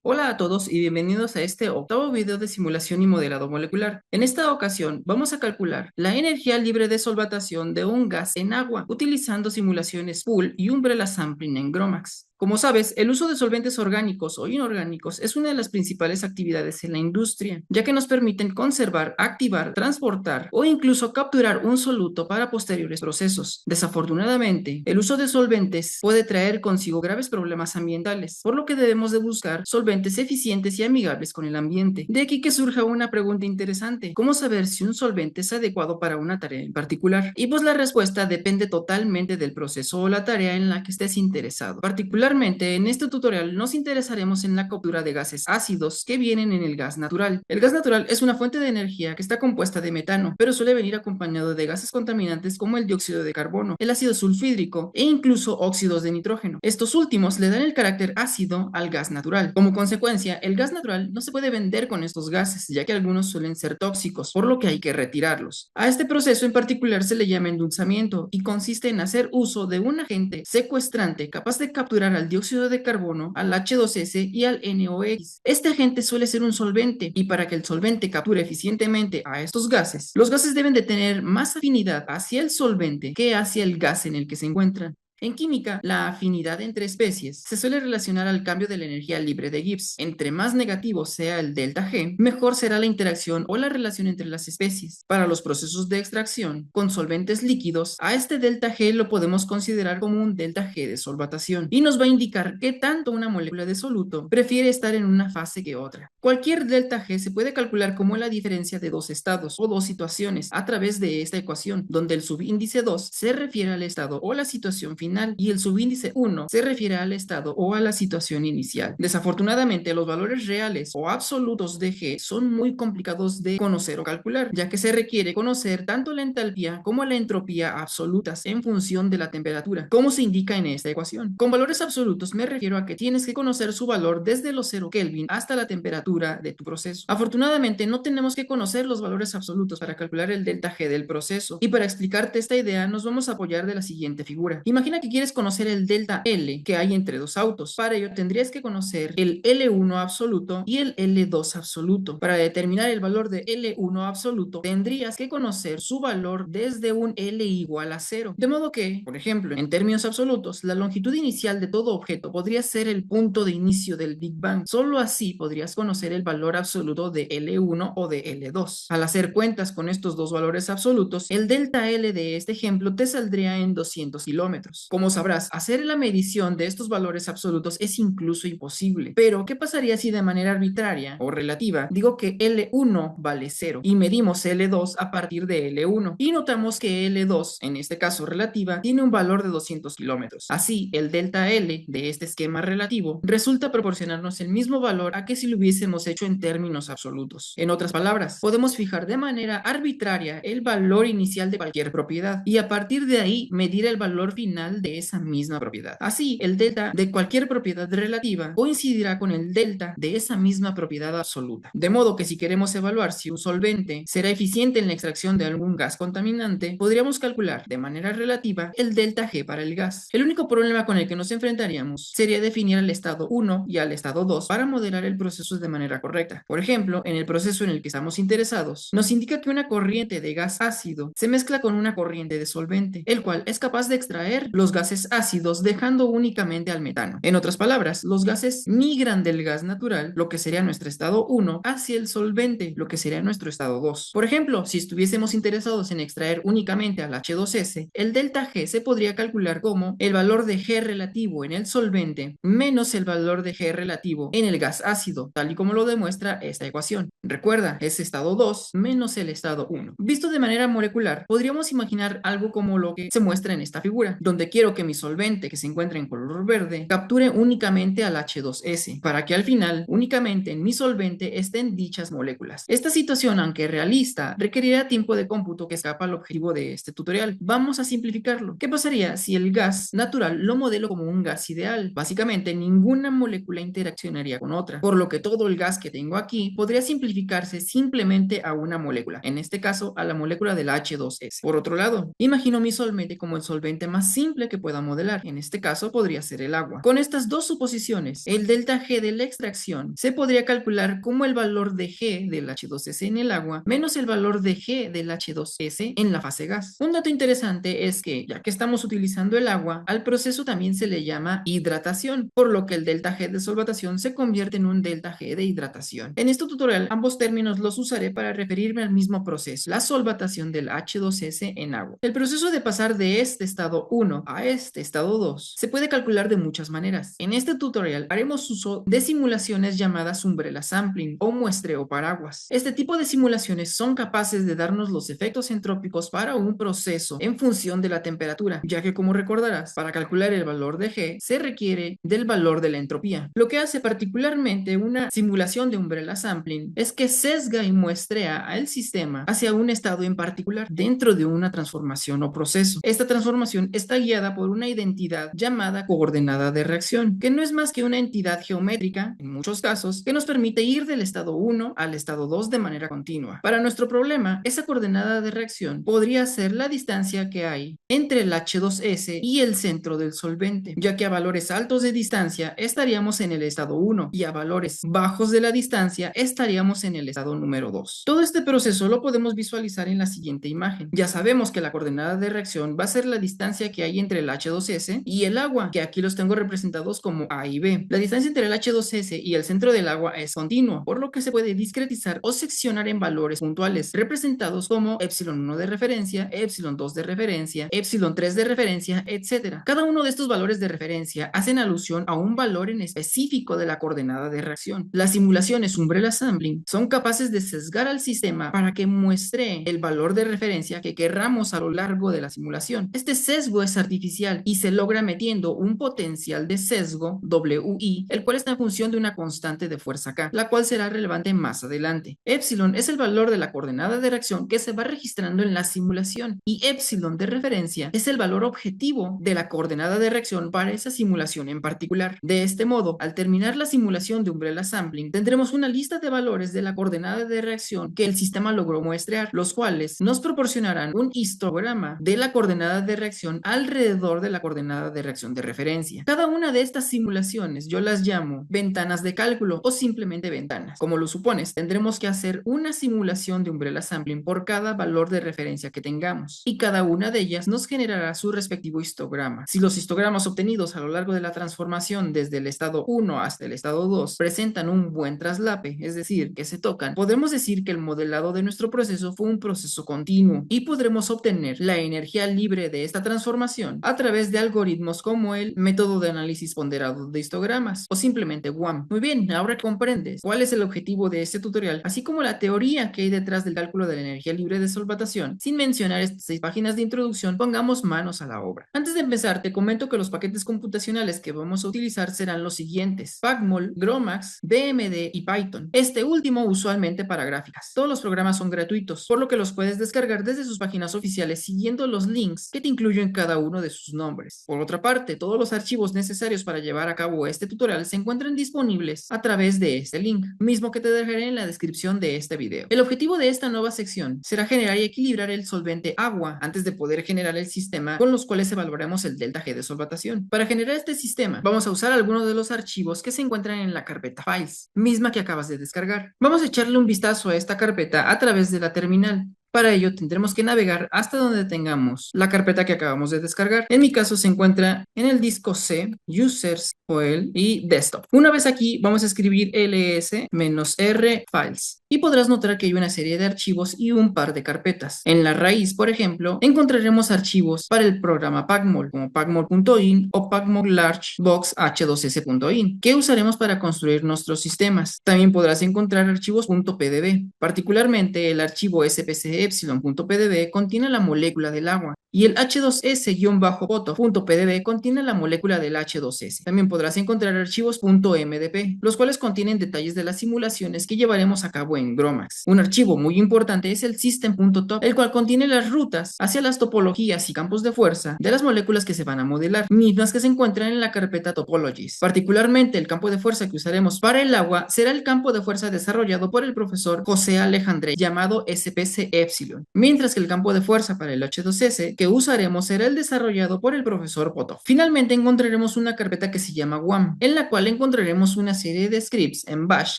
Hola a todos y bienvenidos a este octavo video de simulación y modelado molecular. En esta ocasión vamos a calcular la energía libre de solvatación de un gas en agua utilizando simulaciones Pool y Umbrella Sampling en GROMACS. Como sabes, el uso de solventes orgánicos o inorgánicos es una de las principales actividades en la industria, ya que nos permiten conservar, activar, transportar o incluso capturar un soluto para posteriores procesos. Desafortunadamente, el uso de solventes puede traer consigo graves problemas ambientales, por lo que debemos de buscar solventes eficientes y amigables con el ambiente. De aquí que surja una pregunta interesante: ¿cómo saber si un solvente es adecuado para una tarea en particular? Y pues la respuesta depende totalmente del proceso o la tarea en la que estés interesado. Particularmente en este tutorial nos interesaremos en la captura de gases ácidos que vienen en el gas natural. El gas natural es una fuente de energía que está compuesta de metano, pero suele venir acompañado de gases contaminantes como el dióxido de carbono, el ácido sulfídrico e incluso óxidos de nitrógeno. Estos últimos le dan el carácter ácido al gas natural. Como consecuencia, el gas natural no se puede vender con estos gases, ya que algunos suelen ser tóxicos, por lo que hay que retirarlos. A este proceso en particular se le llama endulzamiento y consiste en hacer uso de un agente secuestrante capaz de capturar al dióxido de carbono, al H2S y al NOx. Este agente suele ser un solvente, y para que el solvente capture eficientemente a estos gases, los gases deben de tener más afinidad hacia el solvente que hacia el gas en el que se encuentran. En química, la afinidad entre especies se suele relacionar al cambio de la energía libre de Gibbs. Entre más negativo sea el delta G, mejor será la interacción o la relación entre las especies. Para los procesos de extracción con solventes líquidos, a este delta G lo podemos considerar como un delta G de solvatación y nos va a indicar qué tanto una molécula de soluto prefiere estar en una fase que otra. Cualquier delta G se puede calcular como la diferencia de dos estados o dos situaciones a través de esta ecuación, donde el subíndice 2 se refiere al estado o la situación final y el subíndice 1 se refiere al estado o a la situación inicial. Desafortunadamente, los valores reales o absolutos de G son muy complicados de conocer o calcular, ya que se requiere conocer tanto la entalpía como la entropía absolutas en función de la temperatura, como se indica en esta ecuación. Con valores absolutos me refiero a que tienes que conocer su valor desde los 0 Kelvin hasta la temperatura de tu proceso. Afortunadamente, no tenemos que conocer los valores absolutos para calcular el delta G del proceso, y para explicarte esta idea nos vamos a apoyar de la siguiente figura. Imagina que quieres conocer el delta L que hay entre dos autos. Para ello tendrías que conocer el L1 absoluto y el L2 absoluto. Para determinar el valor de L1 absoluto tendrías que conocer su valor desde un L igual a 0. De modo que, por ejemplo, en términos absolutos, la longitud inicial de todo objeto podría ser el punto de inicio del Big Bang. Solo así podrías conocer el valor absoluto de L1 o de L2. Al hacer cuentas con estos dos valores absolutos, el delta L de este ejemplo te saldría en 200 kilómetros. Como sabrás, hacer la medición de estos valores absolutos es incluso imposible. Pero, ¿qué pasaría si de manera arbitraria o relativa digo que L1 vale 0 y medimos L2 a partir de L1 y notamos que L2, en este caso relativa, tiene un valor de 200 kilómetros? Así, el delta L de este esquema relativo resulta proporcionarnos el mismo valor a que si lo hubiésemos hecho en términos absolutos. En otras palabras, podemos fijar de manera arbitraria el valor inicial de cualquier propiedad y a partir de ahí medir el valor final de esa misma propiedad. Así, el delta de cualquier propiedad relativa coincidirá con el delta de esa misma propiedad absoluta. De modo que si queremos evaluar si un solvente será eficiente en la extracción de algún gas contaminante, podríamos calcular de manera relativa el delta G para el gas. El único problema con el que nos enfrentaríamos sería definir al estado 1 y al estado 2 para modelar el proceso de manera correcta. Por ejemplo, en el proceso en el que estamos interesados, nos indica que una corriente de gas ácido se mezcla con una corriente de solvente, el cual es capaz de extraer los gases ácidos dejando únicamente al metano. En otras palabras, los gases migran del gas natural, lo que sería nuestro estado 1, hacia el solvente, lo que sería nuestro estado 2. Por ejemplo, si estuviésemos interesados en extraer únicamente al H2S, el delta G se podría calcular como el valor de G relativo en el solvente menos el valor de G relativo en el gas ácido, tal y como lo demuestra esta ecuación. Recuerda, es estado 2 menos el estado 1. Visto de manera molecular, podríamos imaginar algo como lo que se muestra en esta figura, donde quiero que mi solvente, que se encuentra en color verde, capture únicamente al H2S, para que al final únicamente en mi solvente estén dichas moléculas. Esta situación, aunque realista, requerirá tiempo de cómputo que escapa al objetivo de este tutorial. Vamos a simplificarlo. ¿Qué pasaría si el gas natural lo modelo como un gas ideal? Básicamente, ninguna molécula interaccionaría con otra, por lo que todo el gas que tengo aquí podría simplificarse simplemente a una molécula, en este caso a la molécula del H2S. Por otro lado, imagino mi solvente como el solvente más simple simple que pueda modelar. En este caso podría ser el agua. Con estas dos suposiciones, el delta G de la extracción se podría calcular como el valor de G del H2S en el agua menos el valor de G del H2S en la fase gas. Un dato interesante es que, ya que estamos utilizando el agua, al proceso también se le llama hidratación, por lo que el delta G de solvatación se convierte en un delta G de hidratación. En este tutorial, ambos términos los usaré para referirme al mismo proceso, la solvatación del H2S en agua. El proceso de pasar de este estado 1 a este estado 2 se puede calcular de muchas maneras. En este tutorial haremos uso de simulaciones llamadas umbrella sampling o muestreo paraguas. Este tipo de simulaciones son capaces de darnos los efectos entrópicos para un proceso en función de la temperatura, ya que, como recordarás, para calcular el valor de G se requiere del valor de la entropía. Lo que hace particularmente una simulación de umbrella sampling es que sesga y muestrea al sistema hacia un estado en particular dentro de una transformación o proceso. Esta transformación está guiada por una identidad llamada coordenada de reacción, que no es más que una entidad geométrica, en muchos casos, que nos permite ir del estado 1 al estado 2 de manera continua. Para nuestro problema, esa coordenada de reacción podría ser la distancia que hay entre el H2S y el centro del solvente, ya que a valores altos de distancia estaríamos en el estado 1 y a valores bajos de la distancia estaríamos en el estado número 2. Todo este proceso lo podemos visualizar en la siguiente imagen. Ya sabemos que la coordenada de reacción va a ser la distancia que hay entre el H2S y el agua, que aquí los tengo representados como A y B. La distancia entre el H2S y el centro del agua es continua, por lo que se puede discretizar o seccionar en valores puntuales, representados como epsilon 1 de referencia, epsilon 2 de referencia, epsilon 3 de referencia, etc. Cada uno de estos valores de referencia hacen alusión a un valor en específico de la coordenada de reacción. Las simulaciones umbrella sampling son capaces de sesgar al sistema para que muestre el valor de referencia que querramos a lo largo de la simulación. Este sesgo es artificial y se logra metiendo un potencial de sesgo WI, el cual está en función de una constante de fuerza K, la cual será relevante más adelante. Epsilon es el valor de la coordenada de reacción que se va registrando en la simulación y epsilon de referencia es el valor objetivo de la coordenada de reacción para esa simulación en particular. De este modo, al terminar la simulación de umbrella sampling, tendremos una lista de valores de la coordenada de reacción que el sistema logró muestrear, los cuales nos proporcionarán un histograma de la coordenada de reacción alrededor de la coordenada de reacción de referencia. Cada una de estas simulaciones yo las llamo ventanas de cálculo o simplemente ventanas. Como lo supones, tendremos que hacer una simulación de umbrella sampling por cada valor de referencia que tengamos y cada una de ellas nos generará su respectivo histograma. Si los histogramas obtenidos a lo largo de la transformación desde el estado 1 hasta el estado 2 presentan un buen traslape, es decir, que se tocan, podemos decir que el modelado de nuestro proceso fue un proceso continuo y podremos obtener la energía libre de esta transformación a través de algoritmos como el método de análisis ponderado de histogramas o simplemente WAM. Muy bien, ahora comprendes cuál es el objetivo de este tutorial, así como la teoría que hay detrás del cálculo de la energía libre de solvatación. Sin mencionar estas 6 páginas de introducción, pongamos manos a la obra. Antes de empezar, te comento que los paquetes computacionales que vamos a utilizar serán los siguientes: PacMol, GROMACS, BMD y Python. Este último usualmente para gráficas. Todos los programas son gratuitos, por lo que los puedes descargar desde sus páginas oficiales siguiendo los links que te incluyo en cada uno de sus nombres. Por otra parte, todos los archivos necesarios para llevar a cabo este tutorial se encuentran disponibles a través de este link, mismo que te dejaré en la descripción de este video. El objetivo de esta nueva sección será generar y equilibrar el solvente agua antes de poder generar el sistema con los cuales evaluaremos el delta G de solvatación. Para generar este sistema, vamos a usar algunos de los archivos que se encuentran en la carpeta Files, misma que acabas de descargar. Vamos a echarle un vistazo a esta carpeta a través de la terminal. Para ello tendremos que navegar hasta donde tengamos la carpeta que acabamos de descargar. En mi caso se encuentra en el disco C, Users, OL y Desktop. Una vez aquí vamos a escribir ls-r files y podrás notar que hay una serie de archivos y un par de carpetas. En la raíz, por ejemplo, encontraremos archivos para el programa PacMol, como pacmol.in o pacmol-large-box h2s.in, que usaremos para construir nuestros sistemas. También podrás encontrar archivos .pdb, particularmente el archivo spc epsilon.pdb contiene la molécula del agua y el H2S-poto.pdb contiene la molécula del H2S. También podrás encontrar archivos .mdp, los cuales contienen detalles de las simulaciones que llevaremos a cabo en GROMACS. Un archivo muy importante es el system.top, el cual contiene las rutas hacia las topologías y campos de fuerza de las moléculas que se van a modelar, mismas que se encuentran en la carpeta Topologies. Particularmente el campo de fuerza que usaremos para el agua será el campo de fuerza desarrollado por el profesor José Alejandre, llamado SPC Epsilon, mientras que el campo de fuerza para el H2S que usaremos será el desarrollado por el profesor Potov. Finalmente encontraremos una carpeta que se llama WAM, en la cual encontraremos una serie de scripts en Bash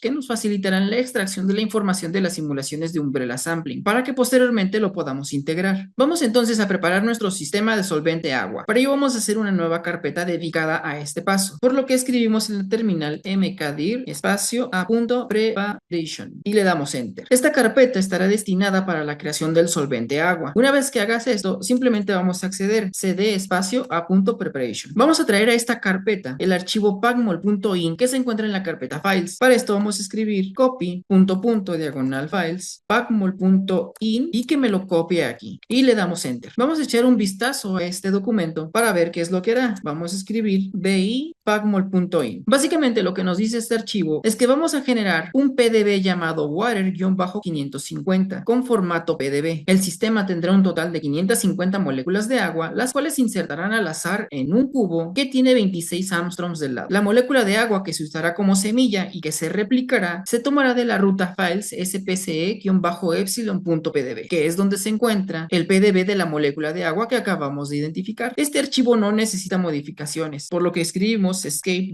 que nos facilitarán la extracción de la información de las simulaciones de Umbrella Sampling, para que posteriormente lo podamos integrar. Vamos entonces a preparar nuestro sistema de solvente agua. Para ello vamos a hacer una nueva carpeta dedicada a este paso, por lo que escribimos en el terminal mkdir espacio a.preparation y le damos enter. Esta carpeta estará destinada para la creación del solvente agua. Una vez que hagas esto, simplemente vamos a acceder cd espacio a.preparation. Vamos a traer a esta carpeta el archivo pacmol.in que se encuentra en la carpeta files. Para esto vamos a escribir copy diagonal files pacmol.in y que me lo copie aquí y le damos enter. Vamos a echar un vistazo a este documento para ver qué es lo que hará. Vamos a escribir bi pacmol.in. Básicamente lo que nos dice este archivo es que vamos a generar un PDB llamado water-550 con formato PDB. El sistema tendrá un total de 550 moléculas de agua, las cuales se insertarán al azar en un cubo que tiene 26 angstroms de lado. La molécula de agua que se usará como semilla y que se replicará se tomará de la ruta files spce-epsilon.pdb, que es donde se encuentra el PDB de la molécula de agua que acabamos de identificar. Este archivo no necesita modificaciones, por lo que escribimos escape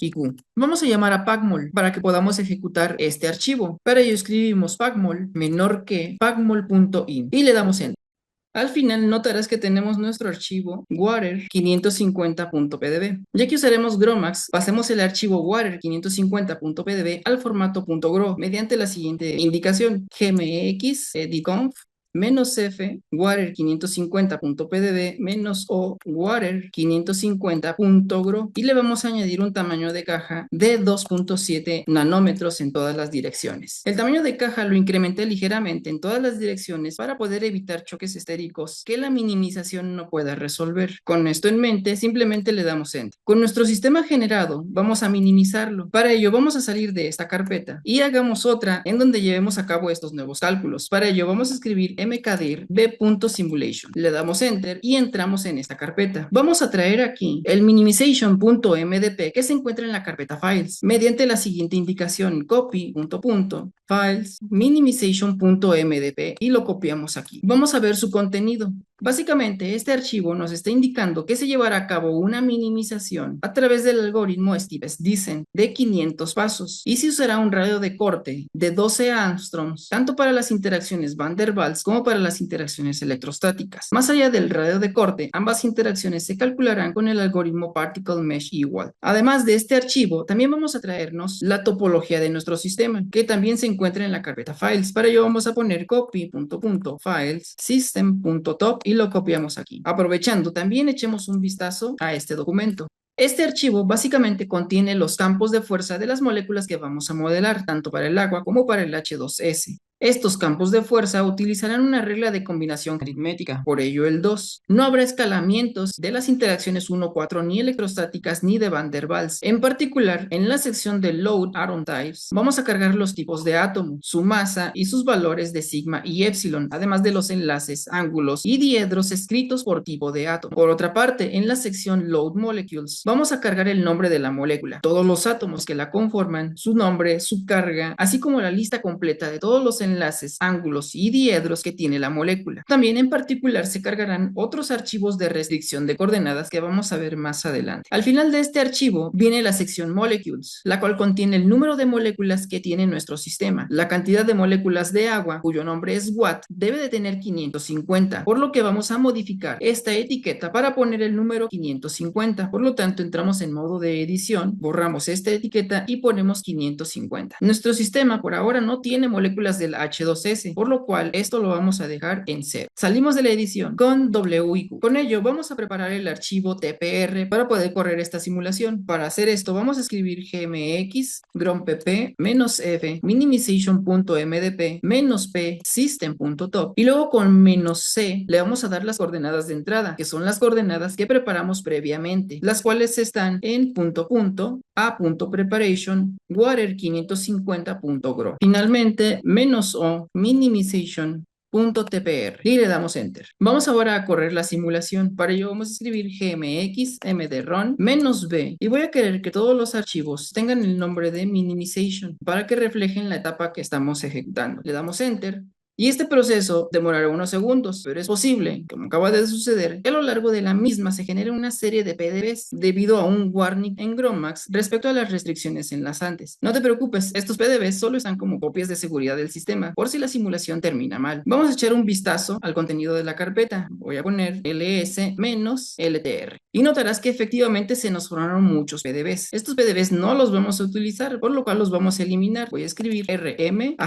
iq. Vamos a llamar a pacmol para que podamos ejecutar este archivo. Para ello escribimos pacmol menor que pacmol.in y le damos enter. Al final notarás que tenemos nuestro archivo water550.pdb. Ya que usaremos Gromax, pasemos el archivo water550.pdb al formato .gro mediante la siguiente indicación: gmx edconf -f water550.pdb -o water550.gro y le vamos a añadir un tamaño de caja de 2.7 nanómetros en todas las direcciones. El tamaño de caja lo incrementé ligeramente en todas las direcciones para poder evitar choques estéricos que la minimización no pueda resolver. Con esto en mente, simplemente le damos enter. Con nuestro sistema generado, vamos a minimizarlo. Para ello, vamos a salir de esta carpeta y hagamos otra en donde llevemos a cabo estos nuevos cálculos. Para ello, vamos a escribir mkdir b.simulation. Le damos enter y entramos en esta carpeta. Vamos a traer aquí el minimization.mdp que se encuentra en la carpeta files mediante la siguiente indicación: copy files minimization.mdp y lo copiamos aquí. Vamos a ver su contenido. Básicamente, este archivo nos está indicando que se llevará a cabo una minimización a través del algoritmo Steves-Dicen de 500 pasos y se usará un radio de corte de 12 angstroms tanto para las interacciones Van der Waals como para las interacciones electrostáticas. Más allá del radio de corte, ambas interacciones se calcularán con el algoritmo Particle Mesh Ewald. Además de este archivo, también vamos a traernos la topología de nuestro sistema, que también se encuentra en la carpeta files. Para ello vamos a poner copy.files system.top y lo copiamos aquí. Aprovechando, también echemos un vistazo a este documento. Este archivo básicamente contiene los campos de fuerza de las moléculas que vamos a modelar, tanto para el agua como para el H2S. Estos campos de fuerza utilizarán una regla de combinación aritmética, por ello el 2. No habrá escalamientos de las interacciones 1-4 ni electrostáticas ni de Van der Waals. En particular, en la sección de Load Atom Types, vamos a cargar los tipos de átomo, su masa y sus valores de sigma y epsilon, además de los enlaces, ángulos y diedros escritos por tipo de átomo. Por otra parte, en la sección Load Molecules, vamos a cargar el nombre de la molécula, todos los átomos que la conforman, su nombre, su carga, así como la lista completa de todos los enlaces, ángulos y diedros que tiene la molécula. También en particular se cargarán otros archivos de restricción de coordenadas que vamos a ver más adelante. Al final de este archivo viene la sección Molecules, la cual contiene el número de moléculas que tiene nuestro sistema. La cantidad de moléculas de agua, cuyo nombre es Watt, debe de tener 550, por lo que vamos a modificar esta etiqueta para poner el número 550. Por lo tanto, entramos en modo de edición, borramos esta etiqueta y ponemos 550. Nuestro sistema por ahora no tiene moléculas del H2S, por lo cual esto lo vamos a dejar en 0. Salimos de la edición con WIQ. Con ello vamos a preparar el archivo TPR para poder correr esta simulación. Para hacer esto vamos a escribir gmx grompp -f minimization.mdp -p system.top y luego con -c le vamos a dar las coordenadas de entrada, que son las coordenadas que preparamos previamente, las cuales están en a.preparation water550.gro. Finalmente, -o minimization.tpr y le damos enter. Vamos ahora a correr la simulación. Para ello vamos a escribir gmx mdrun -b y voy a querer que todos los archivos tengan el nombre de minimization para que reflejen la etapa que estamos ejecutando. Le damos enter Y este proceso demorará unos segundos, pero es posible, como acaba de suceder, que a lo largo de la misma se genere una serie de PDBs debido a un warning en GROMACS respecto a las restricciones enlazantes. No te preocupes, estos PDBs solo están como copias de seguridad del sistema, por si la simulación termina mal. Vamos a echar un vistazo al contenido de la carpeta. Voy a poner ls-ltr. Y notarás que efectivamente se nos formaron muchos PDBs. Estos PDBs no los vamos a utilizar, por lo cual los vamos a eliminar. Voy a escribir rm*.pdb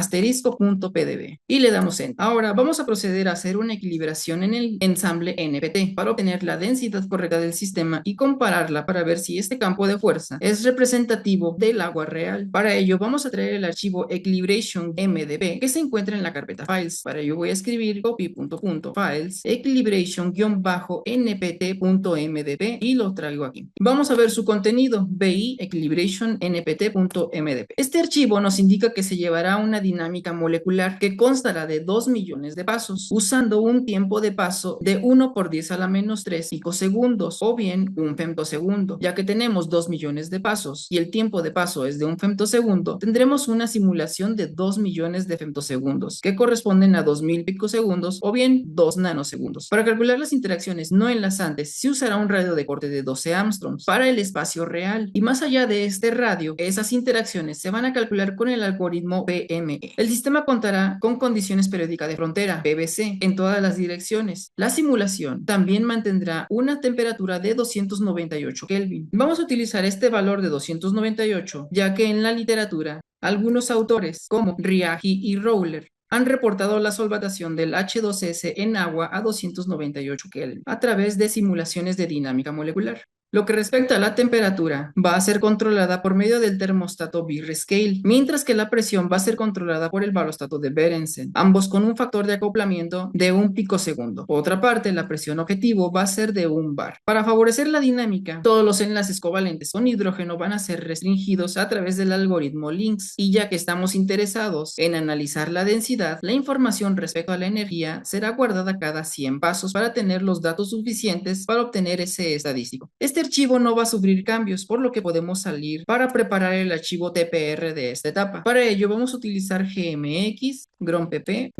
y le damos Enter. Ahora vamos a proceder a hacer una equilibración en el ensamble NPT para obtener la densidad correcta del sistema y compararla para ver si este campo de fuerza es representativo del agua real. Para ello vamos a traer el archivo equilibration.mdb que se encuentra en la carpeta files. Para ello voy a escribir copy.files equilibration-npt.mdb y lo traigo aquí. Vamos a ver su contenido, bi equilibration-npt.mdb. Este archivo nos indica que se llevará una dinámica molecular que constará de 2 millones de pasos, usando un tiempo de paso de 1 por 10 a la menos 3 picosegundos o bien un femtosegundo. Ya que tenemos 2 millones de pasos y el tiempo de paso es de un femtosegundo, tendremos una simulación de 2 millones de femtosegundos, que corresponden a 2000 picosegundos o bien 2 nanosegundos. Para calcular las interacciones no enlazantes, se usará un radio de corte de 12 Armstrongs para el espacio real, y más allá de este radio, esas interacciones se van a calcular con el algoritmo PME. El sistema contará con condiciones periódicas de frontera, PBC, en todas las direcciones. La simulación también mantendrá una temperatura de 298 Kelvin. Vamos a utilizar este valor de 298, ya que en la literatura, algunos autores, como Riagi y Rowler, han reportado la solvatación del H2S en agua a 298 Kelvin a través de simulaciones de dinámica molecular. Lo que respecta a la temperatura, va a ser controlada por medio del termostato Birr-Scale, mientras que la presión va a ser controlada por el balostato de Berensen, ambos con un factor de acoplamiento de 1 picosegundo. Por otra parte, la presión objetivo va a ser de 1 bar. Para favorecer la dinámica, todos los enlaces covalentes con hidrógeno van a ser restringidos a través del algoritmo LINX, y ya que estamos interesados en analizar la densidad, la información respecto a la energía será guardada cada 100 pasos para tener los datos suficientes para obtener ese estadístico. Este archivo no va a sufrir cambios, por lo que podemos salir para preparar el archivo TPR de esta etapa. Para ello vamos a utilizar gmx grompp -f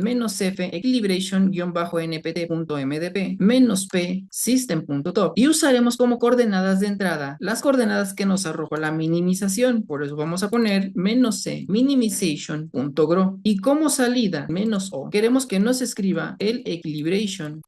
equilibration-npt.mdp -p system.top y usaremos como coordenadas de entrada las coordenadas que nos arrojó la minimización. Por eso vamos a poner -c minimization.gro y como salida -o queremos que nos escriba el equilibration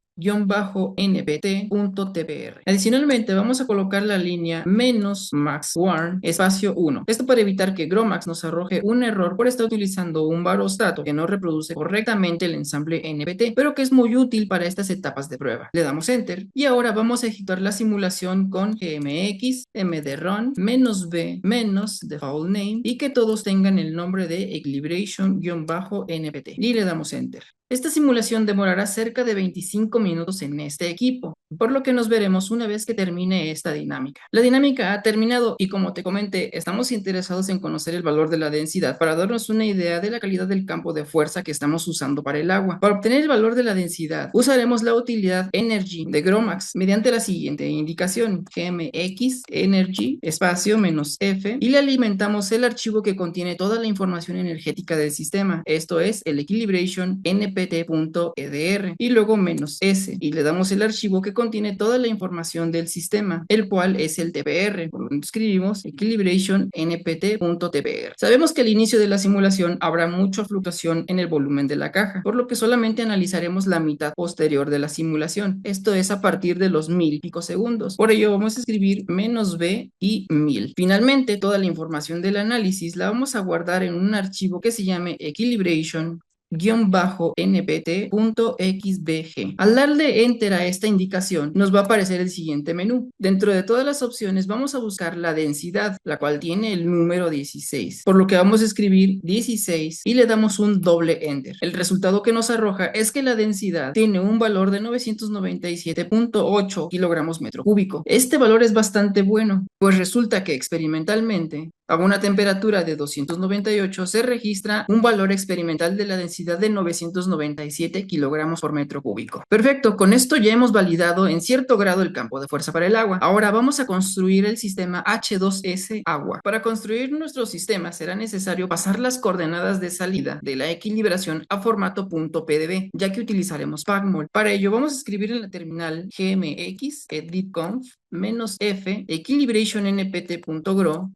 npt.tpr. Adicionalmente, vamos a colocar la línea -max_warn espacio 1. Esto para evitar que GROMACS nos arroje un error por estar utilizando un barostato que no reproduce correctamente el ensamble NPT, pero que es muy útil para estas etapas de prueba. Le damos Enter y ahora vamos a ejecutar la simulación con gmx mdrun -b -default name y que todos tengan el nombre de equilibration-npt y le damos Enter. Esta simulación demorará cerca de 25 minutos en este equipo, por lo que nos veremos una vez que termine esta dinámica. La dinámica ha terminado y, como te comenté, estamos interesados en conocer el valor de la densidad para darnos una idea de la calidad del campo de fuerza que estamos usando para el agua. Para obtener el valor de la densidad, usaremos la utilidad Energy de GROMACS mediante la siguiente indicación: gmx energy espacio -f y le alimentamos el archivo que contiene toda la información energética del sistema, esto es el equilibration npt.edr y luego -s y le damos el archivo que contiene toda la información del sistema, el cual es el TPR, por lo que escribimos equilibration npt.tpr. Sabemos que al inicio de la simulación habrá mucha fluctuación en el volumen de la caja, por lo que solamente analizaremos la mitad posterior de la simulación, esto es a partir de los 1000 picosegundos. Por ello vamos a escribir -b y 1000. Finalmente, toda la información del análisis la vamos a guardar en un archivo que se llame equilibration npt.xbg. Al darle Enter a esta indicación, nos va a aparecer el siguiente menú. Dentro de todas las opciones vamos a buscar la densidad, la cual tiene el número 16, por lo que vamos a escribir 16 y le damos un doble Enter. El resultado que nos arroja es que la densidad tiene un valor de 997.8 kilogramos metro cúbico. Este valor es bastante bueno, pues resulta que experimentalmente A una temperatura de 298 se registra un valor experimental de la densidad de 997 kilogramos por metro cúbico. Perfecto, con esto ya hemos validado en cierto grado el campo de fuerza para el agua. Ahora vamos a construir el sistema H2S agua. Para construir nuestro sistema será necesario pasar las coordenadas de salida de la equilibración a formato .pdb, ya que utilizaremos PACMOL. Para ello vamos a escribir en la terminal gmx editconf -f equilibrationnpt.gro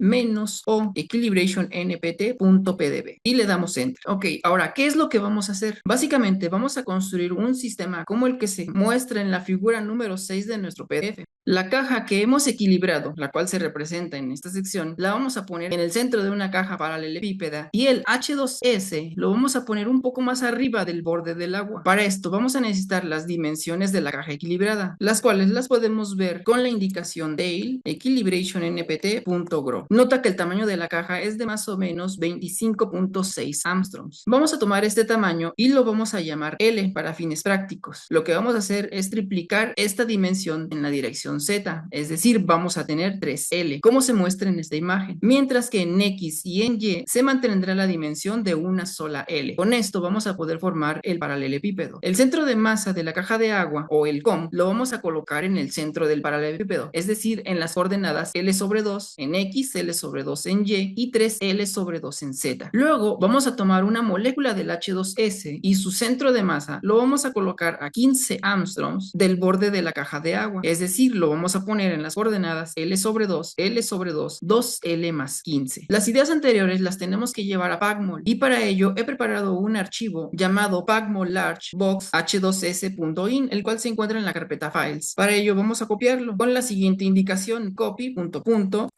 -o equilibrationnpt.pdb y le damos enter. Ok, ahora, ¿qué es lo que vamos a hacer? Básicamente vamos a construir un sistema como el que se muestra en la figura número 6 de nuestro PDF. La caja que hemos equilibrado, la cual se representa en esta sección, la vamos a poner en el centro de una caja paralelepípeda y el H2S lo vamos a poner un poco más arriba del borde del agua. Para esto vamos a necesitar las dimensiones de la caja equilibrada, las cuales las podemos ver con la indicación Dale equilibrationnpt.gro. Nota que el tamaño de la caja es de más o menos 25.6 Armstrongs. Vamos a tomar este tamaño y lo vamos a llamar L para fines prácticos. Lo que vamos a hacer es triplicar esta dimensión en la dirección Z, es decir, vamos a tener 3L, como se muestra en esta imagen, mientras que en X y en Y se mantendrá la dimensión de una sola L. Con esto vamos a poder formar el paralelepípedo. El centro de masa de la caja de agua, o el COM, lo vamos a colocar en el centro del paralelepípedo, es decir, en las coordenadas L sobre 2 en X, L sobre 2 en Y y 3L sobre 2 en Z. Luego vamos a tomar una molécula del H2S y su centro de masa lo vamos a colocar a 15 Armstrongs del borde de la caja de agua, es decir, lo vamos a poner en las coordenadas L sobre 2, L sobre 2, 2L más 15. Las ideas anteriores las tenemos que llevar a PACMOL y para ello he preparado un archivo llamado PACMOL large box h2s.in, el cual se encuentra en la carpeta files. Para ello vamos a copiarlo con la siguiente indicación: copy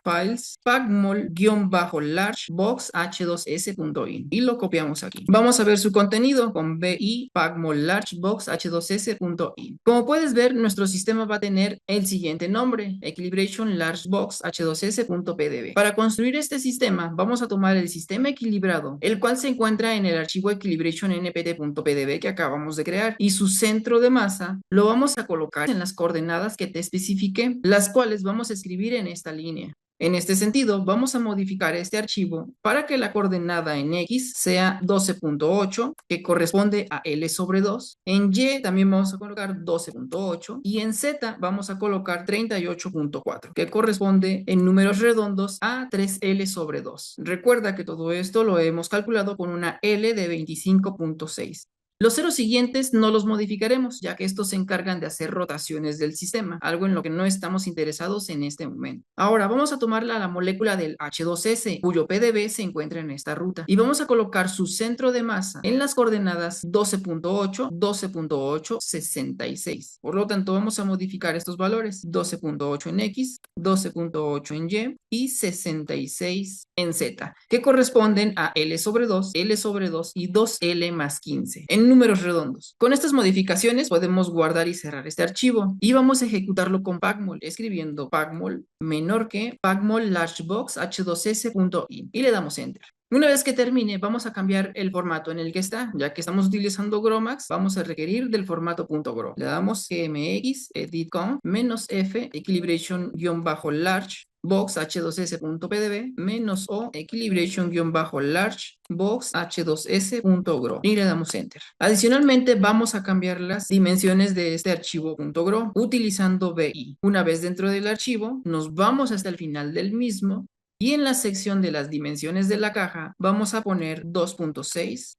files pacmol-large box h2s.in y lo copiamos aquí. Vamos a ver su contenido con bi pacmol large box h2s.in. Como puedes ver, nuestro sistema va a tener el siguiente nombre: equilibration large box h2s.pdb. Para construir este sistema vamos a tomar el sistema equilibrado, el cual se encuentra en el archivo equilibrationnpt.pdb que acabamos de crear, y su centro de masa lo vamos a colocar en las coordenadas que te especifiqué, las cuales vamos a escribir en esta línea. En este sentido, vamos a modificar este archivo para que la coordenada en X sea 12.8, que corresponde a L sobre 2. En Y también vamos a colocar 12.8 y en Z vamos a colocar 38.4, que corresponde en números redondos a 3L sobre 2. Recuerda que todo esto lo hemos calculado con una L de 25.6. Los ceros siguientes no los modificaremos, ya que estos se encargan de hacer rotaciones del sistema, algo en lo que no estamos interesados en este momento. Ahora vamos a tomar la molécula del H2S, cuyo PDB se encuentra en esta ruta, y vamos a colocar su centro de masa en las coordenadas 12.8, 12.8, 66. Por lo tanto, vamos a modificar estos valores: 12.8 en X, 12.8 en Y y 66 en Z, que corresponden a L sobre 2, L sobre 2 y 2L más 15. En números redondos. Con estas modificaciones podemos guardar y cerrar este archivo y vamos a ejecutarlo con PACMOL, escribiendo PACMOL menor que PACMOL largebox h2s.in y le damos enter. Una vez que termine, vamos a cambiar el formato en el que está. Ya que estamos utilizando GROMACS, vamos a requerir del formato .gro. Le damos gmx editconf -f equilibration-large box h2s.pdb -o equilibration-large box h2s.gro y le damos enter. Adicionalmente vamos a cambiar las dimensiones de este archivo .gro utilizando bi. Una vez dentro del archivo, nos vamos hasta el final del mismo y en la sección de las dimensiones de la caja vamos a poner 2.6,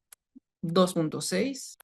2.6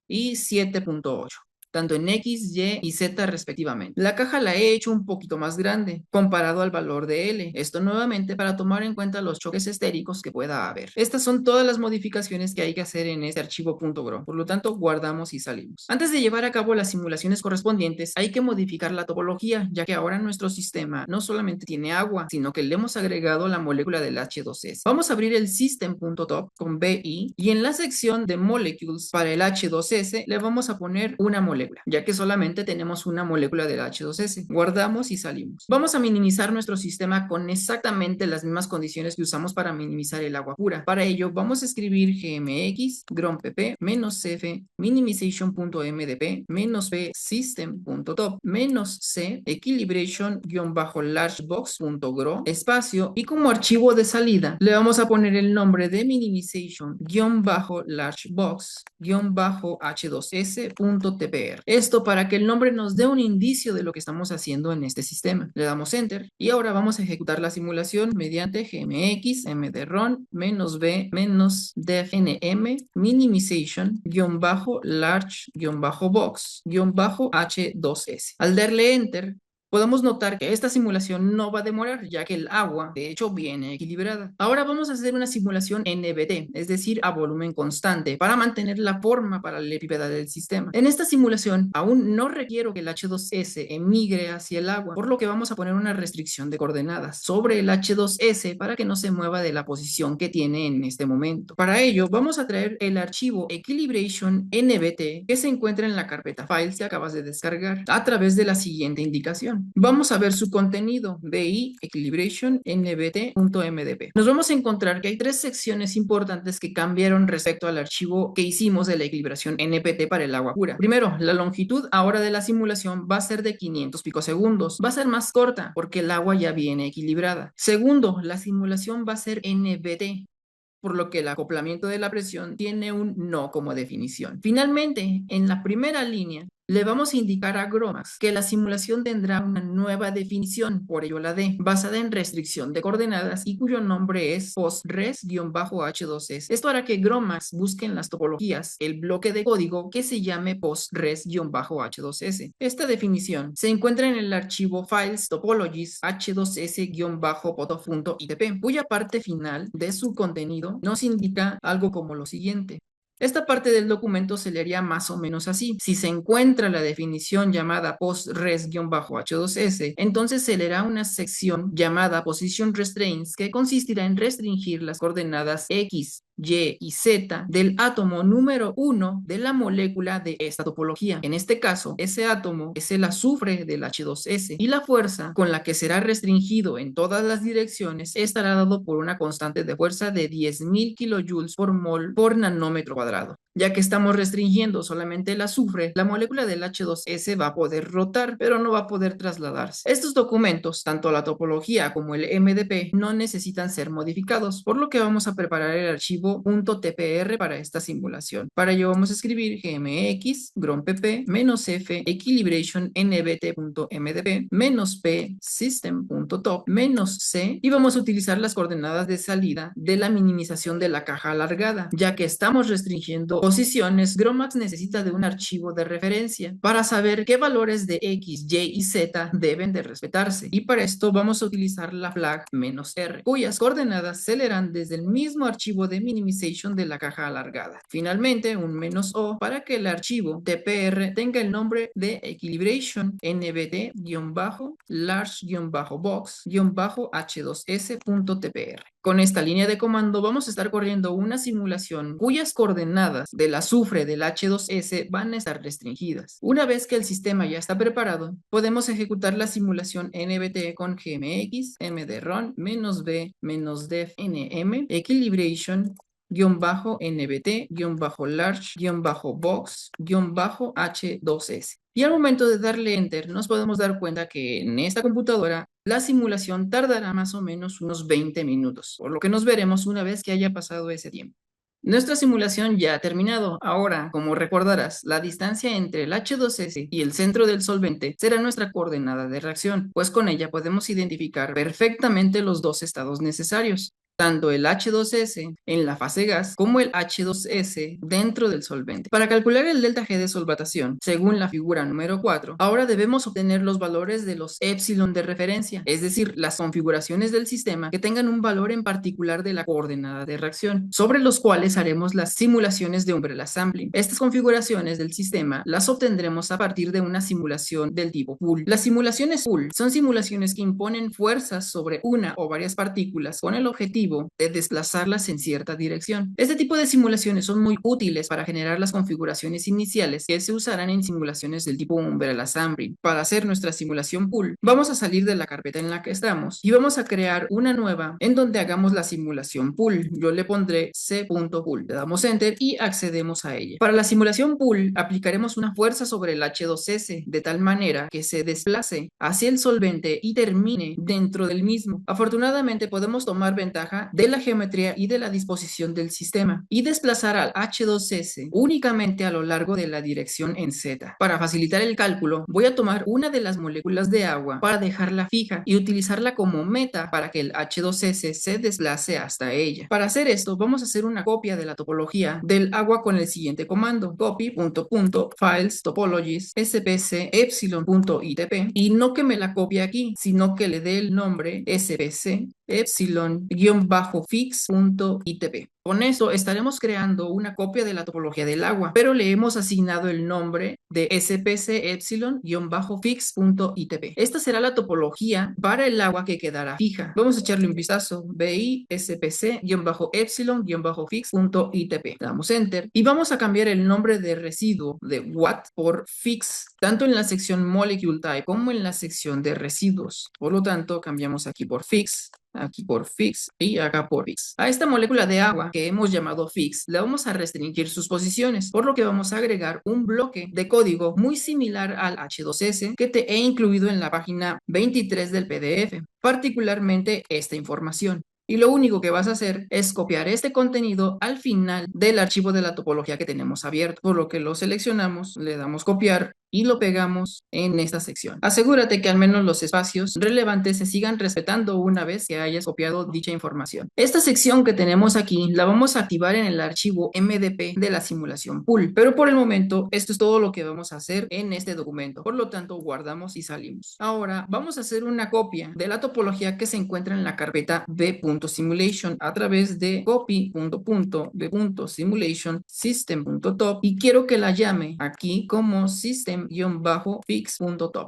y 7.8. Tanto en X, Y y Z respectivamente. La caja la he hecho un poquito más grande comparado al valor de L. Esto nuevamente para tomar en cuenta los choques estéricos que pueda haber. Estas son todas las modificaciones que hay que hacer en este archivo .gro. Por lo tanto, guardamos y salimos. Antes de llevar a cabo las simulaciones correspondientes, hay que modificar la topología, ya que ahora nuestro sistema no solamente tiene agua, sino que le hemos agregado la molécula del H2S. Vamos a abrir el system.top con BI y en la sección de molecules para el H2S le vamos a poner una molécula. molécula, ya que solamente tenemos una molécula del H2S. Guardamos y salimos. Vamos a minimizar nuestro sistema con exactamente las mismas condiciones que usamos para minimizar el agua pura. Para ello, vamos a escribir gmx grompp -f minimization.mdp -p system.top -c equilibration-largebox.gro espacio, y como archivo de salida le vamos a poner el nombre de minimization-largebox-h2s.tpr. Esto para que el nombre nos dé un indicio de lo que estamos haciendo en este sistema. Le damos enter y ahora vamos a ejecutar la simulación mediante gmx mdron -b -defnm minimization-large-box-h2s. Al darle enter, podemos notar que esta simulación no va a demorar, ya que el agua, de hecho, viene equilibrada. Ahora vamos a hacer una simulación NBT, es decir, a volumen constante, para mantener la forma paralelepípeda del sistema. En esta simulación, aún no requiero que el H2S emigre hacia el agua, por lo que vamos a poner una restricción de coordenadas sobre el H2S para que no se mueva de la posición que tiene en este momento. Para ello, vamos a traer el archivo equilibration nbt que se encuentra en la carpeta files que acabas de descargar a través de la siguiente indicación. Vamos a ver su contenido, bi equilibration nbt.mdp. Nos vamos a encontrar que hay tres secciones importantes que cambiaron respecto al archivo que hicimos de la equilibración npt para el agua pura. Primero, la longitud ahora de la simulación va a ser de 500 picosegundos. Va a ser más corta porque el agua ya viene equilibrada. Segundo, la simulación va a ser nbt, por lo que el acoplamiento de la presión tiene un no como definición. Finalmente, en la primera línea, le vamos a indicar a GROMACS que la simulación tendrá una nueva definición, por ello la D, basada en restricción de coordenadas y cuyo nombre es postres-h2s. Esto hará que GROMACS busque en las topologías el bloque de código que se llame postres-h2s. Esta definición se encuentra en el archivo files topologies h2s-poto.itp, cuya parte final de su contenido nos indica algo como lo siguiente. Esta parte del documento se leería más o menos así. Si se encuentra la definición llamada postres-h2s, entonces se leerá una sección llamada position restraints que consistirá en restringir las coordenadas x, y y z del átomo número 1 de la molécula de esta topología. En este caso, ese átomo es el azufre del H2S y la fuerza con la que será restringido en todas las direcciones estará dado por una constante de fuerza de 10.000 kilojoules por mol por nanómetro cuadrado. Ya que estamos restringiendo solamente el azufre, la molécula del H2S va a poder rotar, pero no va a poder trasladarse. Estos documentos, tanto la topología como el MDP, no necesitan ser modificados, por lo que vamos a preparar el archivo .tpr para esta simulación. Para ello vamos a escribir gmx grompp -f equilibration nbt.mdp -p system.top -c y vamos a utilizar las coordenadas de salida de la minimización de la caja alargada, ya que estamos restringiendo posiciones. GROMACS necesita de un archivo de referencia para saber qué valores de X, Y y Z deben de respetarse, y para esto vamos a utilizar la flag -r, cuyas coordenadas se leerán desde el mismo archivo de minimization de la caja alargada. Finalmente, un -o para que el archivo tpr tenga el nombre de equilibration nbt-large-box-h2s.tpr. Con esta línea de comando vamos a estar corriendo una simulación cuyas coordenadas del azufre del H2S van a estar restringidas. Una vez que el sistema ya está preparado, podemos ejecutar la simulación NBT con gmx mdron -b -defnm equilibration -large-box-h2s. Y al momento de darle enter nos podemos dar cuenta que en esta computadora la simulación tardará más o menos unos 20 minutos, por lo que nos veremos una vez que haya pasado ese tiempo. Nuestra simulación ya ha terminado. Ahora, como recordarás, la distancia entre el H2S y el centro del solvente será nuestra coordenada de reacción, pues con ella podemos identificar perfectamente los dos estados necesarios, tanto el H2S en la fase gas como el H2S dentro del solvente. Para calcular el delta G de solvatación, según la figura número 4, ahora debemos obtener los valores de los épsilon de referencia, es decir, las configuraciones del sistema que tengan un valor en particular de la coordenada de reacción, sobre los cuales haremos las simulaciones de umbrella sampling. Estas configuraciones del sistema las obtendremos a partir de una simulación del tipo pool. Las simulaciones pool son simulaciones que imponen fuerzas sobre una o varias partículas con el objetivo objetivo de desplazarlas en cierta dirección. Este tipo de simulaciones son muy útiles para generar las configuraciones iniciales que se usarán en simulaciones del tipo Umbrella Assembly. Para hacer nuestra simulación pool, vamos a salir de la carpeta en la que estamos y vamos a crear una nueva en donde hagamos la simulación pool. Yo le pondré c.pool. Le damos enter y accedemos a ella. Para la simulación pool, aplicaremos una fuerza sobre el H2S de tal manera que se desplace hacia el solvente y termine dentro del mismo. Afortunadamente podemos tomar ventaja de la geometría y de la disposición del sistema y desplazar al H2S únicamente a lo largo de la dirección en Z. Para facilitar el cálculo, voy a tomar una de las moléculas de agua para dejarla fija y utilizarla como meta para que el H2S se desplace hasta ella. Para hacer esto, vamos a hacer una copia de la topología del agua con el siguiente comando: copy.files topologies spc epsilon.itp, y no que me la copie aquí, sino que le dé el nombre spc epsilon-fix.itp. Con esto estaremos creando una copia de la topología del agua, pero le hemos asignado el nombre de spc epsilon-fix.itp. Esta será la topología para el agua que quedará fija. Vamos a echarle un vistazo. bi spc-epsilon-fix.itp. Damos enter y vamos a cambiar el nombre de residuo de watt por fix, tanto en la sección molecule type como en la sección de residuos. Por lo tanto, cambiamos aquí por fix, aquí por fix y acá por fix. A esta molécula de agua que hemos llamado fix le vamos a restringir sus posiciones, por lo que vamos a agregar un bloque de código muy similar al H2S que te he incluido en la página 23 del PDF, particularmente esta información. Y lo único que vas a hacer es copiar este contenido al final del archivo de la topología que tenemos abierto, por lo que lo seleccionamos, le damos copiar y lo pegamos en esta sección. Asegúrate que al menos los espacios relevantes se sigan respetando una vez que hayas copiado dicha información. Esta sección que tenemos aquí la vamos a activar en el archivo MDP de la simulación pool, pero por el momento esto es todo lo que vamos a hacer en este documento. Por lo tanto, guardamos y salimos. Ahora vamos a hacer una copia de la topología que se encuentra en la carpeta b.simulation a través de copy.b.simulation system.top, y quiero que la llame aquí como system-fix.top.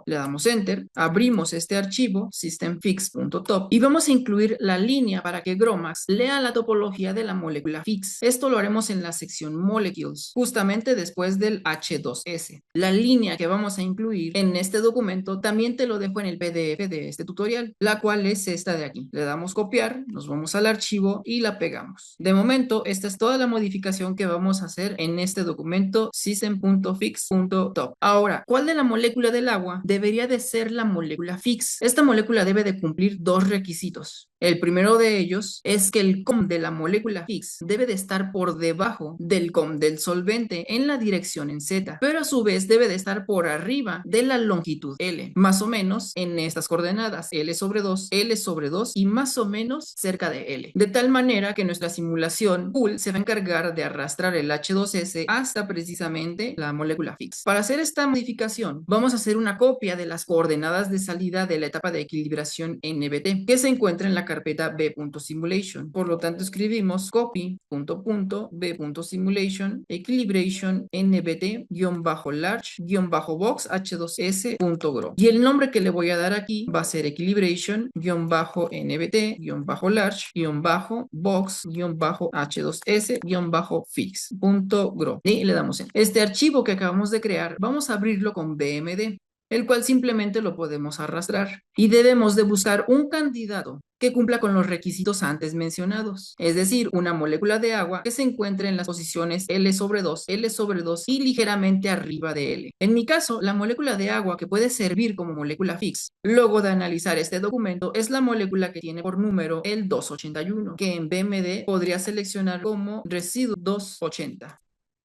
Le damos enter, abrimos este archivo systemfix.top y vamos a incluir la línea para que GROMACS lea la topología de la molécula fix. Esto lo haremos en la sección molecules, justamente después del H2S. La línea que vamos a incluir en este documento también te lo dejo en el PDF de este tutorial, la cual es esta de aquí. Le damos copiar, nos vamos al archivo y la pegamos. De momento, esta es toda la modificación que vamos a hacer en este documento system.fix.top. Ahora, ¿cuál de la molécula del agua debería de ser la molécula fix? Esta molécula debe de cumplir dos requisitos. El primero de ellos es que el COM de la molécula fix debe de estar por debajo del COM del solvente en la dirección en Z, pero a su vez debe de estar por arriba de la longitud L, más o menos en estas coordenadas, L sobre 2, L sobre 2 y más o menos cerca de L. De tal manera que nuestra simulación pool se va a encargar de arrastrar el H2S hasta precisamente la molécula fix. Para hacer esta modificación, vamos a hacer una copia de las coordenadas de salida de la etapa de equilibración NBT, que se encuentra en la carpeta b.simulation. Por lo tanto, escribimos copy.b.simulation equilibration nbt-large-box h2s.grow, y el nombre que le voy a dar aquí va a ser equilibration-nbt-box-h2s-fix.grow y le damos en este archivo que acabamos de crear. Vamos a abrirlo con BMD, el cual simplemente lo podemos arrastrar, y debemos de buscar un candidato que cumpla con los requisitos antes mencionados, es decir, una molécula de agua que se encuentre en las posiciones L sobre 2, L sobre 2 y ligeramente arriba de L. En mi caso, la molécula de agua que puede servir como molécula fix, luego de analizar este documento, es la molécula que tiene por número el 281, que en BMD podría seleccionar como residuo 280.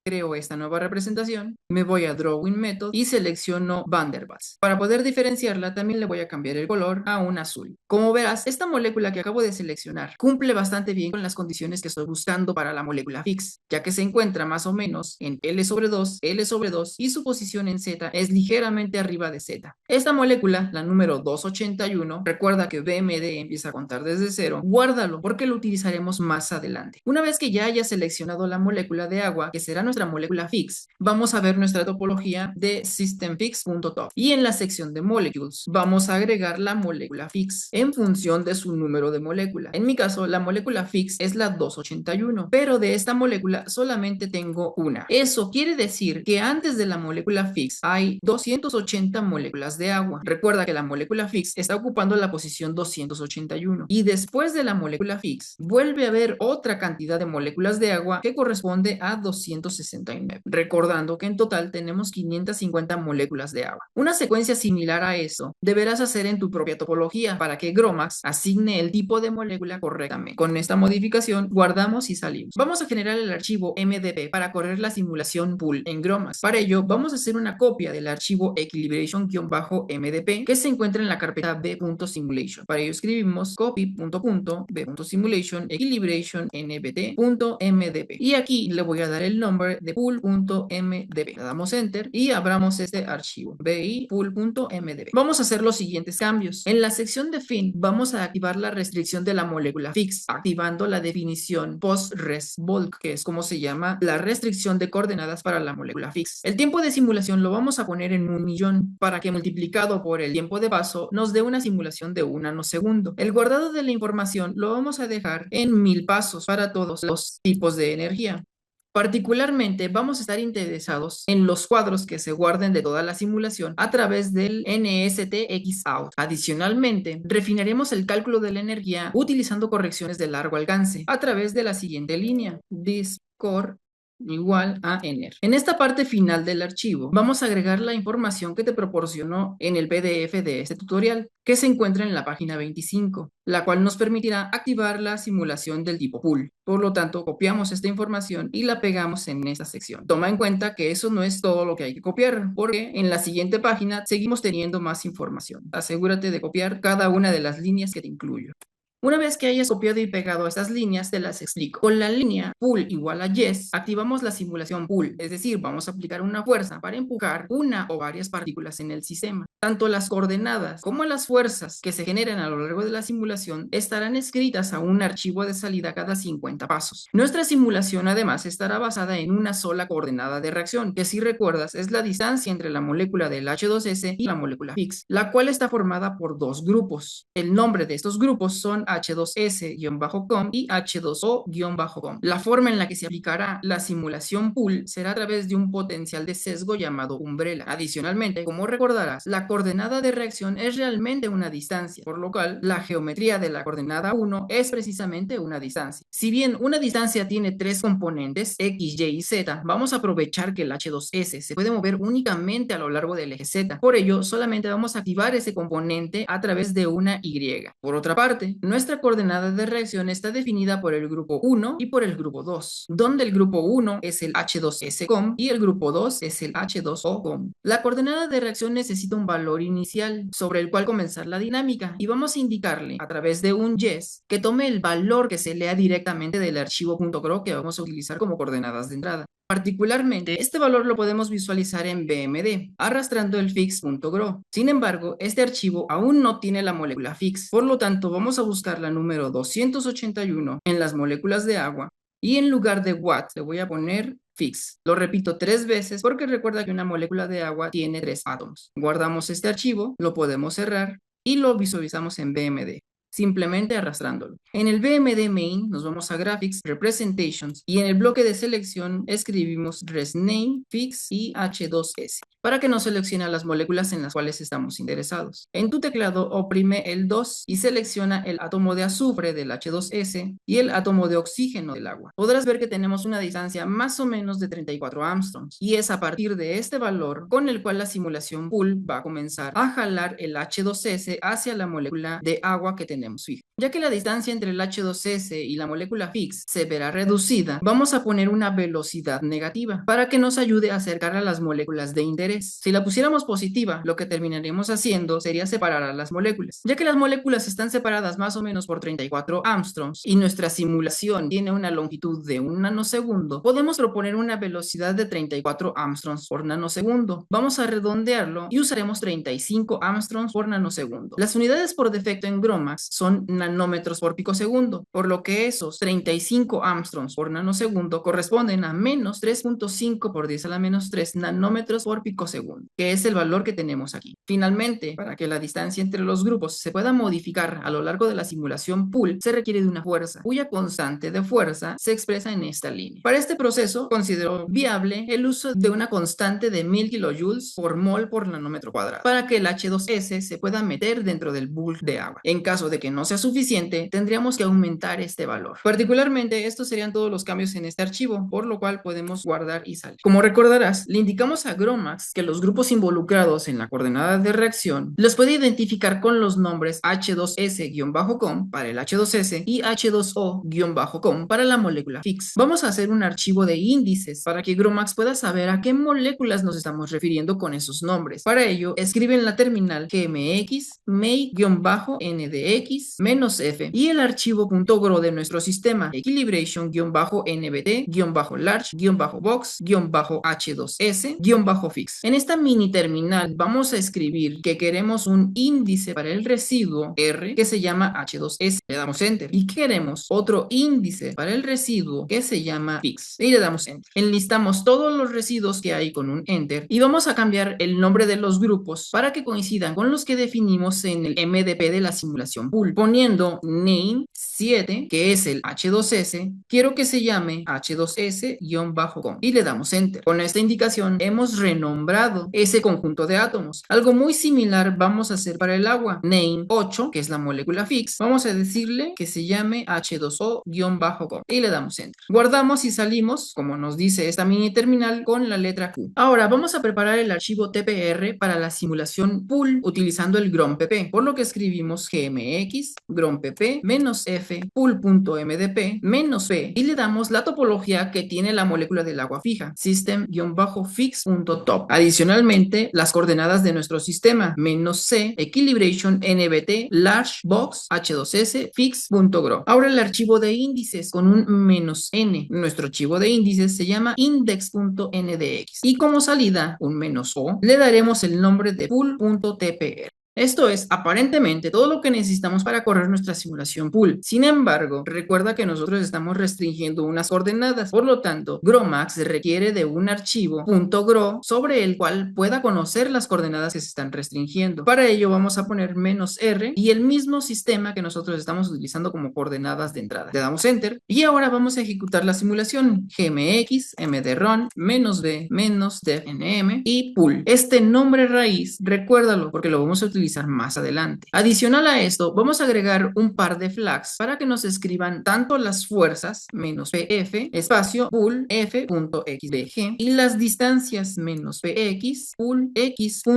Creo esta nueva representación, me voy a Drawing Method y selecciono Van der Waals. Para poder diferenciarla, también le voy a cambiar el color a un azul. Como verás, esta molécula que acabo de seleccionar cumple bastante bien con las condiciones que estoy buscando para la molécula fix, ya que se encuentra más o menos en L sobre 2, L sobre 2 y su posición en Z es ligeramente arriba de Z. Esta molécula, la número 281, recuerda que BMD empieza a contar desde cero, guárdalo porque lo utilizaremos más adelante. Una vez que ya hayas seleccionado la molécula de agua, que será nuestra nuestra molécula fix, vamos a ver nuestra topología de systemfix.top y en la sección de molecules vamos a agregar la molécula fix en función de su número de molécula. En mi caso, la molécula fix es la 281, pero de esta molécula solamente tengo una. Eso quiere decir que antes de la molécula fix hay 280 moléculas de agua. Recuerda que la molécula fix está ocupando la posición 281 y después de la molécula fix vuelve a haber otra cantidad de moléculas de agua que corresponde a 269, recordando que en total tenemos 550 moléculas de agua. Una secuencia similar a eso deberás hacer en tu propia topología para que GROMACS asigne el tipo de molécula correctamente. Con esta modificación guardamos y salimos. Vamos a generar el archivo MDP para correr la simulación pool en GROMACS. Para ello vamos a hacer una copia del archivo equilibration-mdp que se encuentra en la carpeta b.simulation. Para ello escribimos copy.b.simulation equilibration nbt.mdp y aquí le voy a dar el nombre de pool.mdp. Le damos enter y abramos este archivo bi pool.mdp. Vamos a hacer los siguientes cambios. En la sección de fin vamos a activar la restricción de la molécula fix, activando la definición post-res-bulk, que es como se llama la restricción de coordenadas para la molécula fix. El tiempo de simulación lo vamos a poner en 1.000.000 para que multiplicado por el tiempo de paso nos dé una simulación de 1 nanosegundo. El guardado de la información lo vamos a dejar en 1000 pasos para todos los tipos de energía. Particularmente vamos a estar interesados en los cuadros que se guarden de toda la simulación a través del NSTXOut. Adicionalmente, refinaremos el cálculo de la energía utilizando correcciones de largo alcance a través de la siguiente línea, discord igual a ener. En esta parte final del archivo vamos a agregar la información que te proporcionó en el PDF de este tutorial que se encuentra en la página 25, la cual nos permitirá activar la simulación del tipo pool. Por lo tanto, copiamos esta información y la pegamos en esta sección. Toma en cuenta que eso no es todo lo que hay que copiar, porque en la siguiente página seguimos teniendo más información. Asegúrate de copiar cada una de las líneas que te incluyo. Una vez que hayas copiado y pegado estas líneas, te las explico. Con la línea pull igual a yes, activamos la simulación pull, es decir, vamos a aplicar una fuerza para empujar una o varias partículas en el sistema. Tanto las coordenadas como las fuerzas que se generan a lo largo de la simulación estarán escritas a un archivo de salida cada 50 pasos. Nuestra simulación además estará basada en una sola coordenada de reacción, que si recuerdas es la distancia entre la molécula del H2S y la molécula fix, la cual está formada por dos grupos. El nombre de estos grupos son H2S-com y H2O-com. La forma en la que se aplicará la simulación pool será a través de un potencial de sesgo llamado umbrella. Adicionalmente, como recordarás, la coordenada de reacción es realmente una distancia, por lo cual la geometría de la coordenada 1 es precisamente una distancia. Si bien una distancia tiene tres componentes, X, Y y Z, vamos a aprovechar que el H2S se puede mover únicamente a lo largo del eje Z. Por ello, solamente vamos a activar ese componente a través de una Y. Por otra parte, nuestra coordenada de reacción está definida por el grupo 1 y por el grupo 2, donde el grupo 1 es el H2S-com y el grupo 2 es el H2O-com. La coordenada de reacción necesita un valor inicial sobre el cual comenzar la dinámica y vamos a indicarle a través de un yes que tome el valor que se lea directamente del archivo .gro que vamos a utilizar como coordenadas de entrada. Particularmente, este valor lo podemos visualizar en BMD, arrastrando el fix.gro. Sin embargo, este archivo aún no tiene la molécula fix, por lo tanto vamos a buscar la número 281 en las moléculas de agua y en lugar de watt le voy a poner fix. Lo repito 3 veces porque recuerda que una molécula de agua tiene 3 átomos. Guardamos este archivo, lo podemos cerrar y lo visualizamos en BMD. Simplemente arrastrándolo. En el BMD main nos vamos a Graphics, Representations y en el bloque de selección escribimos ResName, Fix y H2S para que nos seleccione las moléculas en las cuales estamos interesados. En tu teclado oprime el 2 y selecciona el átomo de azufre del H2S y el átomo de oxígeno del agua. Podrás ver que tenemos una distancia más o menos de 34 angstroms y es a partir de este valor con el cual la simulación pool va a comenzar a jalar el H2S hacia la molécula de agua que tenemos fija. Ya que la distancia entre el H2S y la molécula fix se verá reducida, vamos a poner una velocidad negativa para que nos ayude a acercar a las moléculas de interés. Si la pusiéramos positiva, lo que terminaríamos haciendo sería separar a las moléculas. Ya que las moléculas están separadas más o menos por 34 angstroms y nuestra simulación tiene una longitud de 1 nanosegundo, podemos proponer una velocidad de 34 angstroms por nanosegundo. Vamos a redondearlo y usaremos 35 angstroms por nanosegundo. Las unidades por defecto en GROMACS son nanómetros por picosegundo, por lo que esos 35 Armstrongs por nanosegundo corresponden a menos 3.5 por 10 a la menos 3 nanómetros por picosegundo, que es el valor que tenemos aquí. Finalmente, para que la distancia entre los grupos se pueda modificar a lo largo de la simulación pool, se requiere de una fuerza, cuya constante de fuerza se expresa en esta línea. Para este proceso, considero viable el uso de una constante de 1000 kilojoules por mol por nanómetro cuadrado, para que el H2S se pueda meter dentro del bulk de agua. En caso de que no sea suficiente, tendríamos que aumentar este valor. Particularmente, estos serían todos los cambios en este archivo, por lo cual podemos guardar y salir. Como recordarás, le indicamos a GROMACS que los grupos involucrados en la coordenada de reacción los puede identificar con los nombres H2S-COM para el H2S y H2O-COM para la molécula Fix. Vamos a hacer un archivo de índices para que GROMACS pueda saber a qué moléculas nos estamos refiriendo con esos nombres. Para ello, escribe en la terminal gmx may-ndx -f y el archivo .gro de nuestro sistema equilibration-nbt-large-box-h2s-fix. En esta mini terminal vamos a escribir que queremos un índice para el residuo R que se llama H2S. Le damos Enter. Y queremos otro índice para el residuo que se llama Fix. Y le damos Enter. Enlistamos todos los residuos que hay con un Enter y vamos a cambiar el nombre de los grupos para que coincidan con los que definimos en el MDP de la simulación pool. Poniendo name 7, que es el H2S, quiero que se llame H2S-com y le damos Enter. Con esta indicación hemos renombrado ese conjunto de átomos. Algo muy similar vamos a hacer para el agua. Name 8, que es la molécula Fix, vamos a decirle que se llame H2O-com y le damos Enter. Guardamos y salimos, como nos dice esta mini terminal, con la letra Q. Ahora vamos a preparar el archivo TPR para la simulación pool utilizando el GROMPP, por lo que escribimos gmx grompp -f pool.mdp -p y le damos la topología que tiene la molécula del agua fija, system-fix.top. Adicionalmente, las coordenadas de nuestro sistema, -c equilibration nbt large box h2s fix.gro. Ahora el archivo de índices con un -n. Nuestro archivo de índices se llama index.ndx y como salida un -o le daremos el nombre de pool.tpr. Esto es aparentemente todo lo que necesitamos para correr nuestra simulación pool. Sin embargo, recuerda que nosotros estamos restringiendo unas coordenadas. Por lo tanto, GROMACS requiere de un archivo .gro sobre el cual pueda conocer las coordenadas que se están restringiendo. Para ello vamos a poner -r y el mismo sistema que nosotros estamos utilizando como coordenadas de entrada. Le damos Enter y ahora vamos a ejecutar la simulación. gmx mdrun -b -def-nm y pool. Este nombre raíz, recuérdalo porque lo vamos a utilizar más adelante. Adicional a esto, vamos a agregar un par de flags para que nos escriban tanto las fuerzas -pf espacio pool f.xvg y las distancias -px pool x.xvg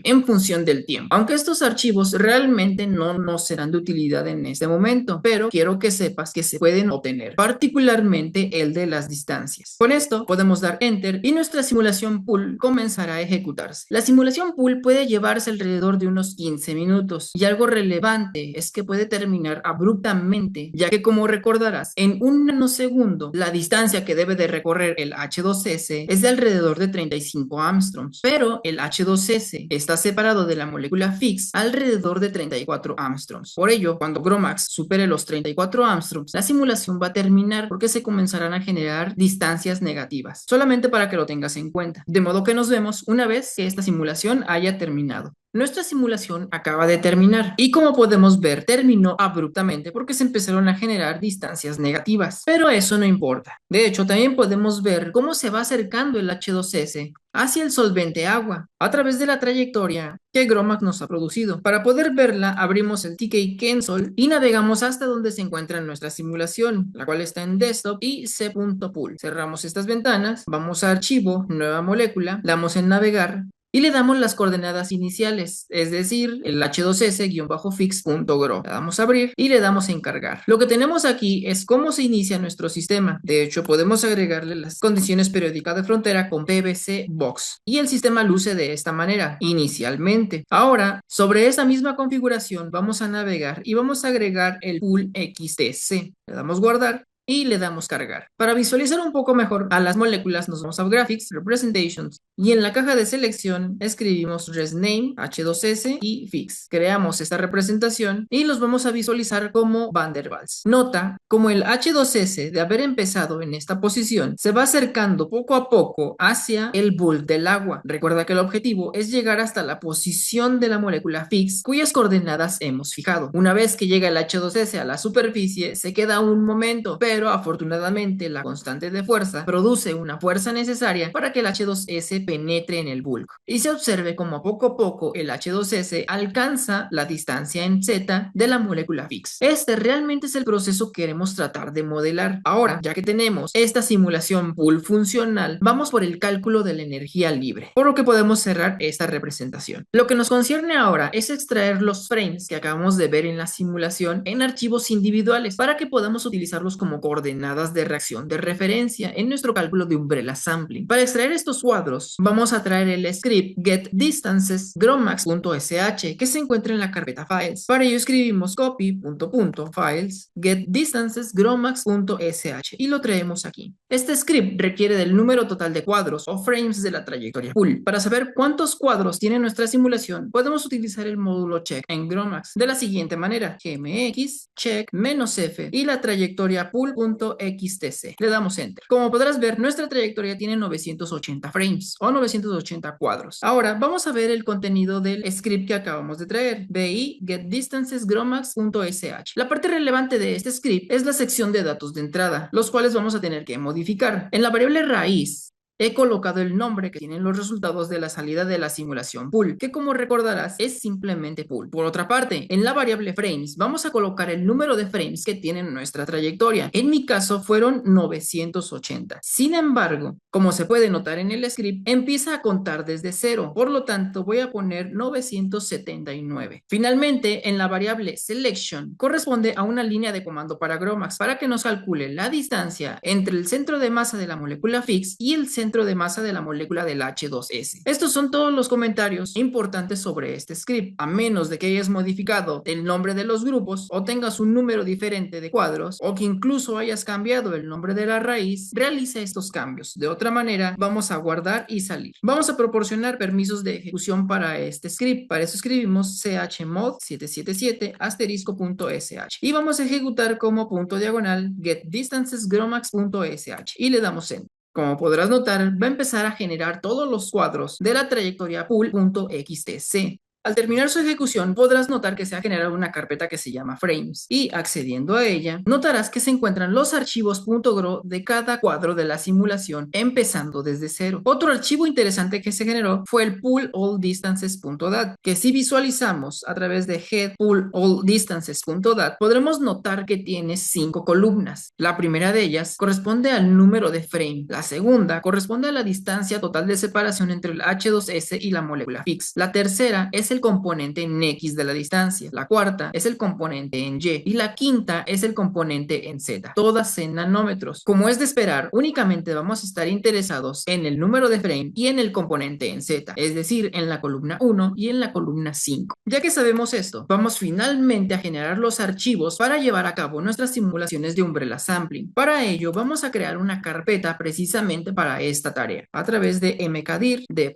en función del tiempo. Aunque estos archivos realmente no nos serán de utilidad en este momento, pero quiero que sepas que se pueden obtener, particularmente el de las distancias. Con esto podemos dar Enter y nuestra simulación pool comenzará a ejecutarse. La simulación pool puede llevarse alrededor de unos 15 minutos y algo relevante es que puede terminar abruptamente, ya que como recordarás, en un nanosegundo la distancia que debe de recorrer el H2S es de alrededor de 35 Armstrongs, pero el H2S está separado de la molécula Fix alrededor de 34 Armstrongs. Por ello, cuando GROMACS supere los 34 Armstrongs, la simulación va a terminar porque se comenzarán a generar distancias negativas, solamente para que lo tengas en cuenta. De modo que nos vemos una vez que esta simulación haya terminado. Nuestra simulación acaba de terminar y como podemos ver terminó abruptamente porque se empezaron a generar distancias negativas, pero eso no importa. De hecho, también podemos ver cómo se va acercando el H2S hacia el solvente agua a través de la trayectoria que GROMACS nos ha producido. Para poder verla, abrimos el TK Console y navegamos hasta donde se encuentra nuestra simulación, la cual está en desktop y c.pool. Cerramos estas ventanas, vamos a archivo, nueva molécula, damos en navegar y le damos las coordenadas iniciales, es decir, el H2S-fix.gro. Le damos a abrir y le damos a encargar. Lo que tenemos aquí es cómo se inicia nuestro sistema. De hecho, podemos agregarle las condiciones periódicas de frontera con PVC Box y el sistema luce de esta manera inicialmente. Ahora, sobre esa misma configuración vamos a navegar y vamos a agregar el pool XTC. Le damos guardar y le damos cargar. Para visualizar un poco mejor a las moléculas nos vamos a Graphics, Representations y en la caja de selección escribimos ResName, H2S y Fix. Creamos esta representación y los vamos a visualizar como Van der Waals. Nota como el H2S de haber empezado en esta posición se va acercando poco a poco hacia el bulk del agua. Recuerda que el objetivo es llegar hasta la posición de la molécula Fix cuyas coordenadas hemos fijado. Una vez que llega el H2S a la superficie se queda un momento, pero afortunadamente la constante de fuerza produce una fuerza necesaria para que el H2S penetre en el bulk y se observe como poco a poco el H2S alcanza la distancia en Z de la molécula Fix. Este realmente es el proceso que queremos tratar de modelar. Ahora, ya que tenemos esta simulación pool funcional, vamos por el cálculo de la energía libre, por lo que podemos cerrar esta representación. Lo que nos concierne ahora es extraer los frames que acabamos de ver en la simulación en archivos individuales para que podamos utilizarlos como coordenadas de reacción de referencia en nuestro cálculo de umbrella sampling. Para extraer estos cuadros, vamos a traer el script getDistances grommax.sh que se encuentra en la carpeta files. Para ello escribimos copy.files getDistances grommax.sh y lo traemos aquí. Este script requiere del número total de cuadros o frames de la trayectoria pool. Para saber cuántos cuadros tiene nuestra simulación, podemos utilizar el módulo check en Grommax de la siguiente manera: gmx check -f y la trayectoria pool.xtc. Le damos enter. Como podrás ver, nuestra trayectoria tiene 980 frames o 980 cuadros. Ahora vamos a ver el contenido del script que acabamos de traer, bi getDistances grommax.sh. La parte relevante de este script es la sección de datos de entrada, los cuales vamos a tener que modificar. En la variable raíz he colocado el nombre que tienen los resultados de la salida de la simulación pool, que como recordarás es simplemente pool. Por otra parte, en la variable frames vamos a colocar el número de frames que tiene nuestra trayectoria. En mi caso fueron 980. Sin embargo, como se puede notar en el script, empieza a contar desde cero. Por lo tanto, voy a poner 979. Finalmente, en la variable selection corresponde a una línea de comando para Grommax para que nos calcule la distancia entre el centro de masa de la molécula Fix y el centro de masa de la molécula del H2S. Estos son todos los comentarios importantes sobre este script. A menos de que hayas modificado el nombre de los grupos o tengas un número diferente de cuadros o que incluso hayas cambiado el nombre de la raíz, realiza estos cambios. De otra manera, vamos a guardar y salir. Vamos a proporcionar permisos de ejecución para este script. Para eso escribimos chmod 777 *.sh y vamos a ejecutar como punto diagonal getDistances grommax.sh y le damos enter. Como podrás notar, va a empezar a generar todos los cuadros de la trayectoria pool.xtc. Al terminar su ejecución, podrás notar que se ha generado una carpeta que se llama Frames y accediendo a ella, notarás que se encuentran los archivos .gro de cada cuadro de la simulación empezando desde cero. Otro archivo interesante que se generó fue el poolAllDistances.dat, que si visualizamos a través de head poolAllDistances.dat, podremos notar que tiene 5 columnas. La primera de ellas corresponde al número de frame, la segunda corresponde a la distancia total de separación entre el H2S y la molécula Fix, la tercera es el componente en X de la distancia, la cuarta es el componente en Y y la quinta es el componente en Z, todas en nanómetros. Como es de esperar, únicamente vamos a estar interesados en el número de frame y en el componente en Z, es decir, en la columna 1 y en la columna 5. Ya que sabemos esto, vamos finalmente a generar los archivos para llevar a cabo nuestras simulaciones de umbrella sampling. Para ello vamos a crear una carpeta precisamente para esta tarea a través de mkdir de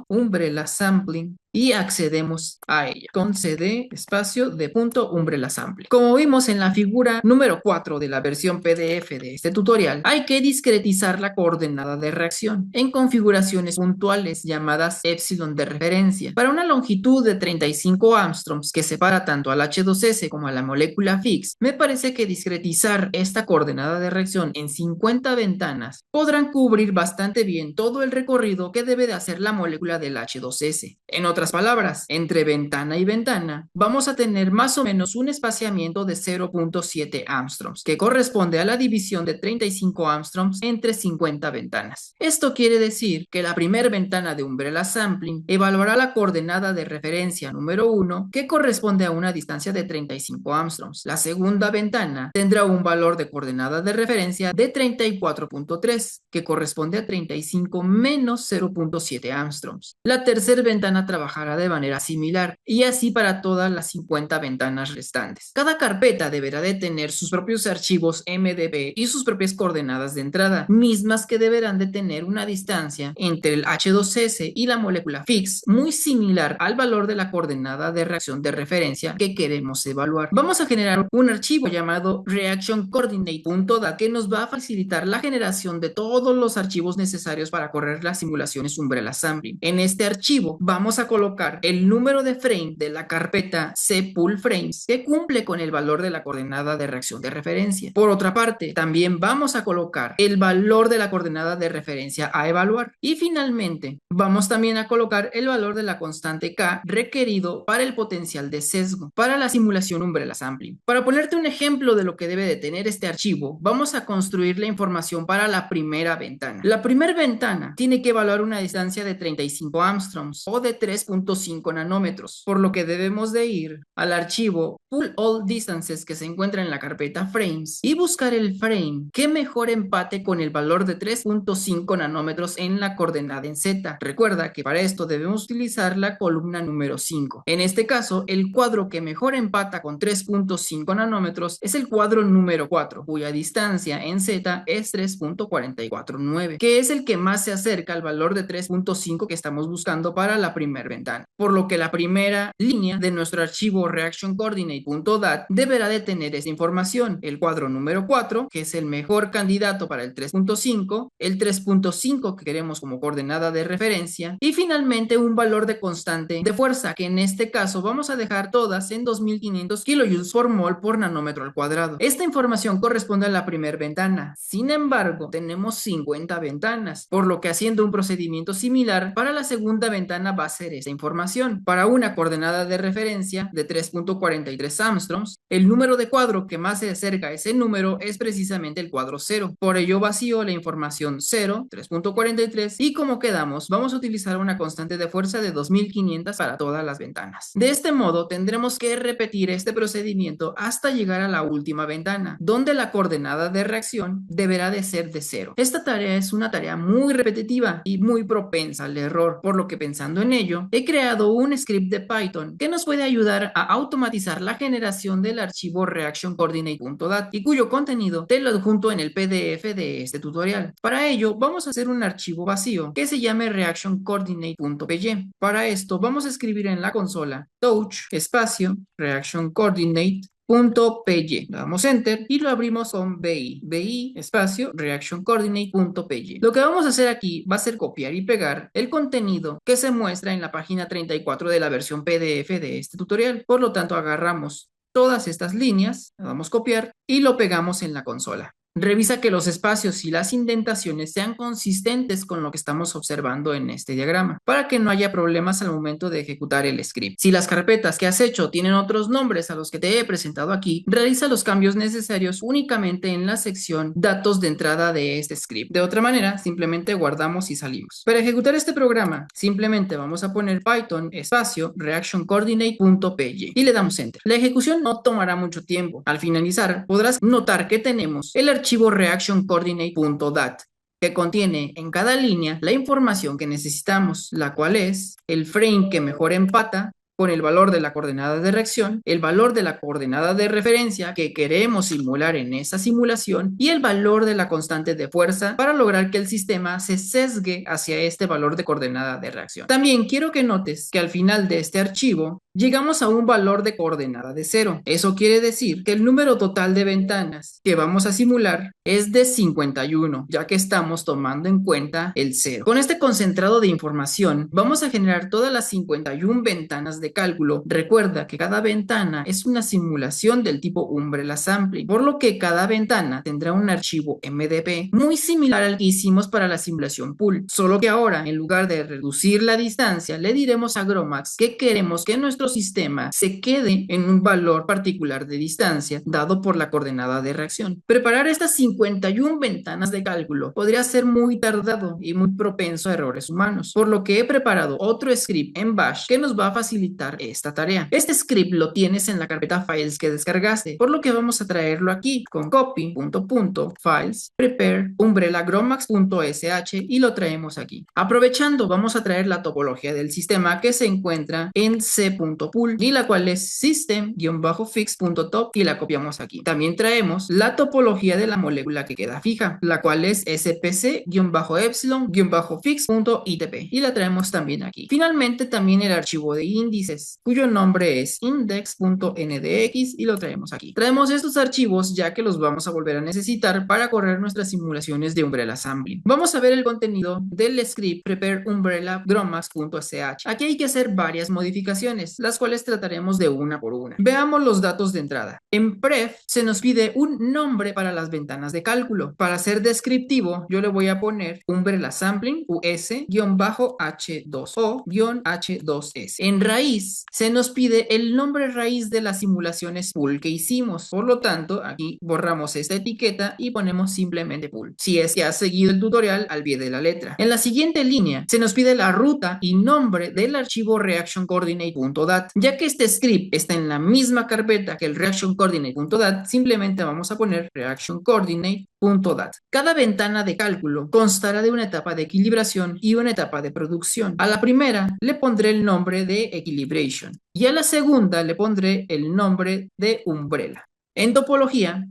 .umbrella sampling y accedemos a ella con cd espacio de .umbrella sampling. Como vimos en la figura número 4 de la versión PDF de este tutorial, hay que discretizar la coordenada de reacción en configuraciones puntuales llamadas epsilon de referencia. Para una longitud de 35 angstroms que separa tanto al H2S como a la molécula Fix, me parece que discretizar esta coordenada de reacción en 50 ventanas podrán cubrir bastante bien todo el recorrido que debe de hacer la molécula del H2S. En otras palabras, entre ventana y ventana vamos a tener más o menos un espaciamiento de 0.7 angstroms, que corresponde a la división de 35 angstroms entre 50 ventanas. Esto quiere decir que la primera ventana de umbrella sampling evaluará la coordenada de referencia número 1, que corresponde a una distancia de 35 angstroms. La segunda ventana tendrá un valor de coordenada de referencia de 34.3, que corresponde a 35 menos 0.7 angstroms. La tercera ventana trabajará trabajará de manera similar, y así para todas las 50 ventanas restantes. Cada carpeta deberá de tener sus propios archivos MDB y sus propias coordenadas de entrada, mismas que deberán de tener una distancia entre el H2S y la molécula fix muy similar al valor de la coordenada de reacción de referencia que queremos evaluar. Vamos a generar un archivo llamado reactioncoordinate.dat que nos va a facilitar la generación de todos los archivos necesarios para correr las simulaciones Umbrella Sampling. En este archivo vamos a colocar el número de frame de la carpeta cPoolFrames que cumple con el valor de la coordenada de reacción de referencia. Por otra parte, también vamos a colocar el valor de la coordenada de referencia a evaluar. Y finalmente, vamos también a colocar el valor de la constante K requerido para el potencial de sesgo para la simulación Umbrella Sampling. Para ponerte un ejemplo de lo que debe de tener este archivo, vamos a construir la información para la primera ventana. La primera ventana tiene que evaluar una distancia de 35 angstroms o de 3.5 nanómetros, por lo que debemos de ir al archivo Pull All Distances que se encuentra en la carpeta Frames y buscar el frame que mejor empate con el valor de 3.5 nanómetros en la coordenada en Z. Recuerda que para esto debemos utilizar la columna número 5. En este caso, el cuadro que mejor empata con 3.5 nanómetros es el cuadro número 4, cuya distancia en Z es 3.449, que es el que más se acerca al valor de 3.5 que estamos buscando para la primera ventana. Por lo que la primera línea de nuestro archivo reactioncoordinate.dat deberá de tener esta información: el cuadro número 4, que es el mejor candidato para el 3.5, el 3.5 que queremos como coordenada de referencia, y finalmente un valor de constante de fuerza, que en este caso vamos a dejar todas en 2500 kJ por mol por nanómetro al cuadrado. Esta información corresponde a la primera ventana. Sin embargo, tenemos 50 ventanas, por lo que haciendo un procedimiento similar para la segunda ventana va a ser esta información. Para una coordenada de referencia de 3.43 angstroms, el número de cuadro que más se acerca a ese número es precisamente el cuadro 0. Por ello vacío la información 0, 3.43, y como quedamos, vamos a utilizar una constante de fuerza de 2500 para todas las ventanas. De este modo tendremos que repetir este procedimiento hasta llegar a la última ventana, donde la coordenada de reacción deberá de ser de 0. Esta tarea es una tarea muy repetitiva y muy propensa al error, por lo que pensando en ello, he creado un script de Python que nos puede ayudar a automatizar la generación del archivo reactioncoordinate.dat y cuyo contenido te lo adjunto en el PDF de este tutorial. Para ello, vamos a hacer un archivo vacío que se llame reactioncoordinate.py. Para esto, vamos a escribir en la consola touch espacio reactioncoordinate.py. Le damos enter y lo abrimos con bi espacio reactioncoordinate.py. Lo que vamos a hacer aquí va a ser copiar y pegar el contenido que se muestra en la página 34 de la versión PDF de este tutorial. Por lo tanto, agarramos todas estas líneas, le damos copiar y lo pegamos en la consola. Revisa que los espacios y las indentaciones sean consistentes con lo que estamos observando en este diagrama, para que no haya problemas al momento de ejecutar el script. Si las carpetas que has hecho tienen otros nombres a los que te he presentado aquí, realiza los cambios necesarios únicamente en la sección datos de entrada de este script. De otra manera, simplemente guardamos y salimos. Para ejecutar este programa, simplemente vamos a poner Python espacio reactioncoordinate.py y le damos enter. La ejecución no tomará mucho tiempo. Al finalizar, podrás notar que tenemos el archivo reactioncoordinate.dat, que contiene en cada línea la información que necesitamos, la cual es el frame que mejor empata con el valor de la coordenada de reacción, el valor de la coordenada de referencia que queremos simular en esa simulación y el valor de la constante de fuerza para lograr que el sistema se sesgue hacia este valor de coordenada de reacción. También quiero que notes que al final de este archivo llegamos a un valor de coordenada de 0. Eso quiere decir que el número total de ventanas que vamos a simular es de 51, ya que estamos tomando en cuenta el 0. Con este concentrado de información, vamos a generar todas las 51 ventanas de cálculo. Recuerda que cada ventana es una simulación del tipo Umbrella Sampling, por lo que cada ventana tendrá un archivo MDP muy similar al que hicimos para la simulación pool, solo que ahora, en lugar de reducir la distancia, le diremos a GROMACS que queremos que nuestro nuestro sistema se quede en un valor particular de distancia dado por la coordenada de reacción. Preparar estas 51 ventanas de cálculo podría ser muy tardado y muy propenso a errores humanos, por lo que he preparado otro script en Bash que nos va a facilitar esta tarea. Este script lo tienes en la carpeta files que descargaste, por lo que vamos a traerlo aquí con copy.files, prepare umbrella.gromax.sh y lo traemos aquí. Aprovechando, vamos a traer la topología del sistema que se encuentra en c.pool y la cual es system-fix.top y la copiamos aquí. También traemos la topología de la molécula que queda fija, la cual es spc-epsilon-fix.itp y la traemos también aquí. Finalmente, también el archivo de índices, cuyo nombre es index.ndx y lo traemos aquí. Traemos estos archivos ya que los vamos a volver a necesitar para correr nuestras simulaciones de Umbrella Assembly. Vamos a ver el contenido del script prepare umbrella.gromax.sh. Aquí hay que hacer varias modificaciones, las cuales trataremos de una por una. Veamos los datos de entrada. En pref se nos pide un nombre para las ventanas de cálculo. Para ser descriptivo, yo le voy a poner Umbrella Sampling US-H2O-H2S. En raíz se nos pide el nombre raíz de las simulaciones pool que hicimos. Por lo tanto, aquí borramos esta etiqueta y ponemos simplemente pool. Si es que has seguido el tutorial al pie de la letra. En la siguiente línea se nos pide la ruta y nombre del archivo reactioncoordinate.dat. Ya que este script está en la misma carpeta que el reactioncoordinate.dat, simplemente vamos a poner reactioncoordinate.dat. Cada ventana de cálculo constará de una etapa de equilibración y una etapa de producción. A la primera le pondré el nombre de equilibration y a la segunda le pondré el nombre de umbrella. En topología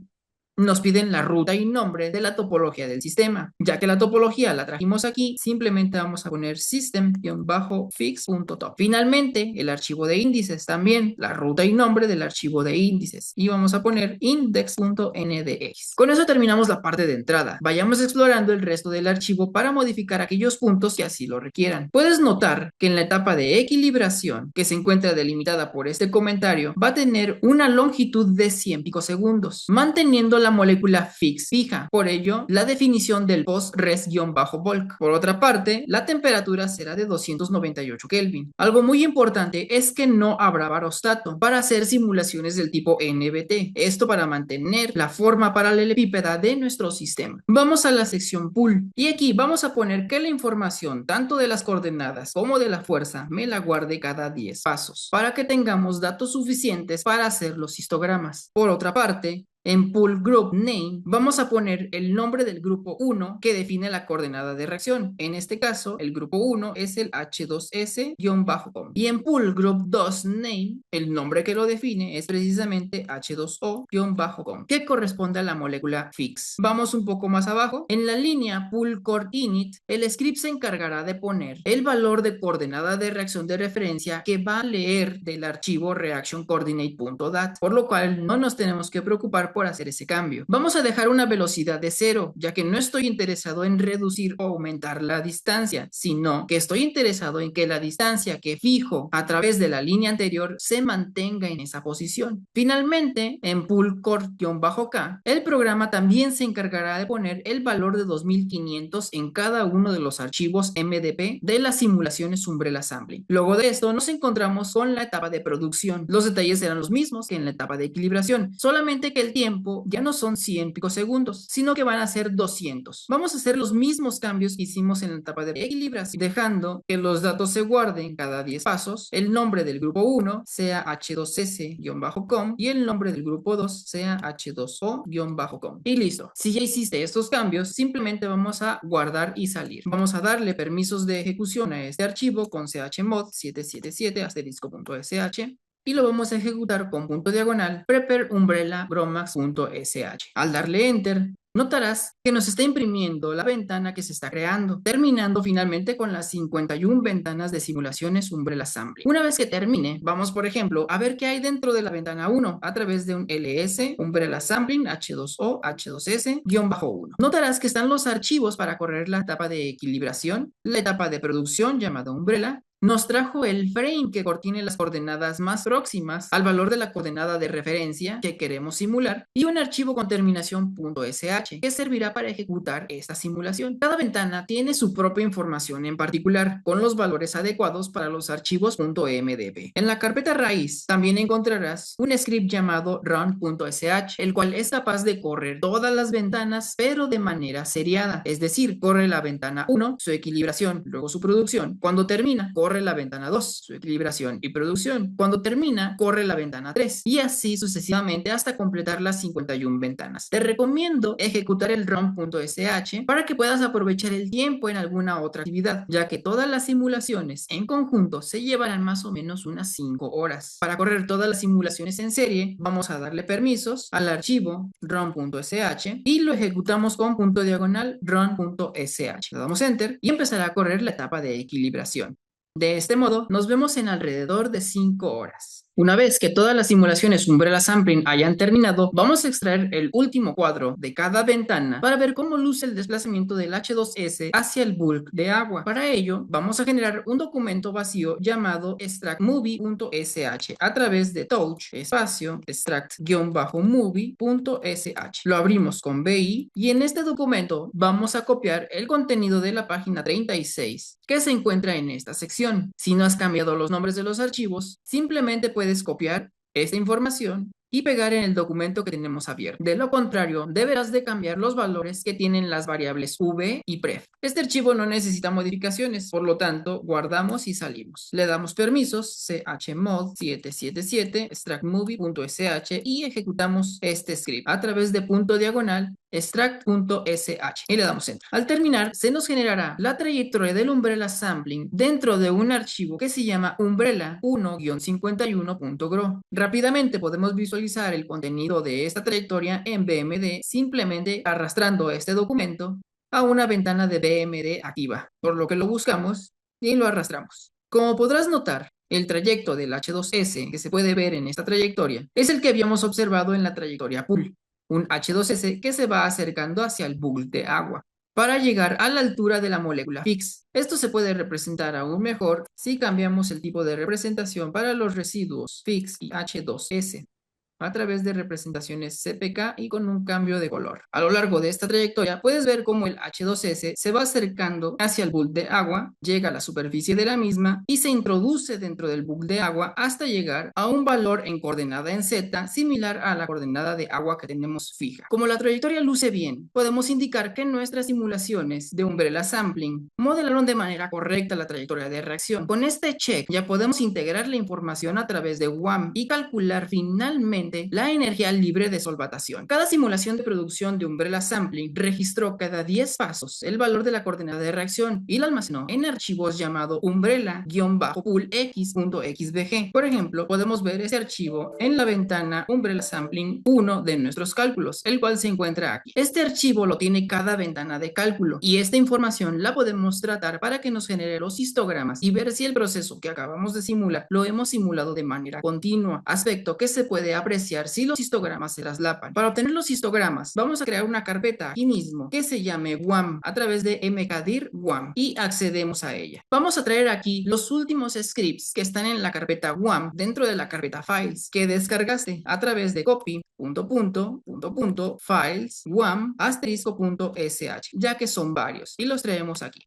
nos piden la ruta y nombre de la topología del sistema. Ya que la topología la trajimos aquí, simplemente vamos a poner system-fix.top. Finalmente, el archivo de índices, también la ruta y nombre del archivo de índices. Y vamos a poner index.ndx. Con eso terminamos la parte de entrada. Vayamos explorando el resto del archivo para modificar aquellos puntos que así lo requieran. Puedes notar que en la etapa de equilibración, que se encuentra delimitada por este comentario, va a tener una longitud de 100 picosegundos, manteniendo la molécula fija. Por ello, la definición del post-res-volc. Por otra parte, la temperatura será de 298 Kelvin. Algo muy importante es que no habrá barostato para hacer simulaciones del tipo NBT. Esto para mantener la forma paralelepípeda de nuestro sistema. Vamos a la sección pool y aquí vamos a poner que la información tanto de las coordenadas como de la fuerza me la guarde cada 10 pasos para que tengamos datos suficientes para hacer los histogramas. Por otra parte, en Pool Group Name vamos a poner el nombre del grupo 1 que define la coordenada de reacción. En este caso, el grupo 1 es el H2S-com. Y en Pool Group 2 Name, el nombre que lo define es precisamente H2O-com, que corresponde a la molécula fix. Vamos un poco más abajo. En la línea Pool Core Init, el script se encargará de poner el valor de coordenada de reacción de referencia que va a leer del archivo reactioncoordinate.dat, por lo cual no nos tenemos que preocupar por hacer ese cambio. Vamos a dejar una velocidad de 0, ya que no estoy interesado en reducir o aumentar la distancia, sino que estoy interesado en que la distancia que fijo a través de la línea anterior se mantenga en esa posición. Finalmente, en Pool Core-K, el programa también se encargará de poner el valor de 2500 en cada uno de los archivos MDP de las simulaciones Umbrella Assembly. Luego de esto, nos encontramos con la etapa de producción. Los detalles serán los mismos que en la etapa de equilibración, solamente que el tiempo ya no son 100 picosegundos, sino que van a ser 200. Vamos a hacer los mismos cambios que hicimos en la etapa de equilibración, dejando que los datos se guarden cada 10 pasos, el nombre del grupo 1 sea H2S-com y el nombre del grupo 2 sea H2O-com. Y listo. Si ya hiciste estos cambios, simplemente vamos a guardar y salir. Vamos a darle permisos de ejecución a este archivo con chmod 777*.sh y lo vamos a ejecutar con punto diagonal prepare umbrella.gromax.sh. Al darle enter, notarás que nos está imprimiendo la ventana que se está creando, terminando finalmente con las 51 ventanas de simulaciones Umbrella Assembly. Una vez que termine, vamos por ejemplo a ver qué hay dentro de la ventana 1 a través de un ls Umbrella Sampling H2O H2S-1. Notarás que están los archivos para correr la etapa de equilibración, la etapa de producción llamada Umbrella, nos trajo el frame que contiene las coordenadas más próximas al valor de la coordenada de referencia que queremos simular y un archivo con terminación .sh que servirá para ejecutar esta simulación. Cada ventana tiene su propia información en particular con los valores adecuados para los archivos .mdb. En la carpeta raíz también encontrarás un script llamado run.sh, el cual es capaz de correr todas las ventanas pero de manera seriada, es decir, corre la ventana 1, su equilibración, luego su producción. Cuando termina, corre la ventana 2, su equilibración y producción. Cuando termina, corre la ventana 3 y así sucesivamente hasta completar las 51 ventanas. Te recomiendo ejecutar el run.sh para que puedas aprovechar el tiempo en alguna otra actividad, ya que todas las simulaciones en conjunto se llevarán más o menos unas 5 horas. Para correr todas las simulaciones en serie, vamos a darle permisos al archivo run.sh y lo ejecutamos con run.sh. Le damos enter y empezará a correr la etapa de equilibración. De este modo, nos vemos en alrededor de 5 horas. Una vez que todas las simulaciones Umbrella Sampling hayan terminado, vamos a extraer el último cuadro de cada ventana para ver cómo luce el desplazamiento del H2S hacia el bulk de agua. Para ello, vamos a generar un documento vacío llamado extract-movie.sh a través de touch espacio extract-movie.sh. Lo abrimos con BI y en este documento vamos a copiar el contenido de la página 36 que se encuentra en esta sección. Si no has cambiado los nombres de los archivos, simplemente puedes copiar esta información y pegar en el documento que tenemos abierto. De lo contrario, deberás de cambiar los valores que tienen las variables v y pref. Este archivo no necesita modificaciones, por lo tanto, guardamos y salimos. Le damos permisos chmod 777 extractmovie.sh y ejecutamos este script a través de extract.sh y le damos enter. Al terminar, se nos generará la trayectoria del Umbrella Sampling dentro de un archivo que se llama Umbrella 1-51.gro. Rápidamente podemos visualizar el contenido de esta trayectoria en BMD simplemente arrastrando este documento a una ventana de BMD activa, por lo que lo buscamos y lo arrastramos. Como podrás notar, el trayecto del H2S que se puede ver en esta trayectoria es el que habíamos observado en la trayectoria pool, un H2S que se va acercando hacia el bulk de agua para llegar a la altura de la molécula Fix. Esto se puede representar aún mejor si cambiamos el tipo de representación para los residuos Fix y H2S a través de representaciones CPK y con un cambio de color. A lo largo de esta trayectoria puedes ver cómo el H2S se va acercando hacia el bulk de agua, llega a la superficie de la misma y se introduce dentro del bulk de agua hasta llegar a un valor en coordenada en Z similar a la coordenada de agua que tenemos fija. Como la trayectoria luce bien, podemos indicar que nuestras simulaciones de Umbrella Sampling modelaron de manera correcta la trayectoria de reacción. Con este check ya podemos integrar la información a través de WAM y calcular finalmente la energía libre de solvatación. Cada simulación de producción de Umbrella Sampling registró cada 10 pasos el valor de la coordenada de reacción y la almacenó en archivos llamado umbrella-poolx.xbg. Por ejemplo, podemos ver este archivo en la ventana Umbrella Sampling 1 de nuestros cálculos, el cual se encuentra aquí. Este archivo lo tiene cada ventana de cálculo y esta información la podemos tratar para que nos genere los histogramas y ver si el proceso que acabamos de simular lo hemos simulado de manera continua, aspecto que se puede apreciar si los histogramas se traslapan. Para obtener los histogramas, vamos a crear una carpeta aquí mismo que se llame WAM a través de mkdir WAM y accedemos a ella. Vamos a traer aquí los últimos scripts que están en la carpeta WAM dentro de la carpeta files que descargaste a través de copy files WAM *.sh, ya que son varios y los traemos aquí.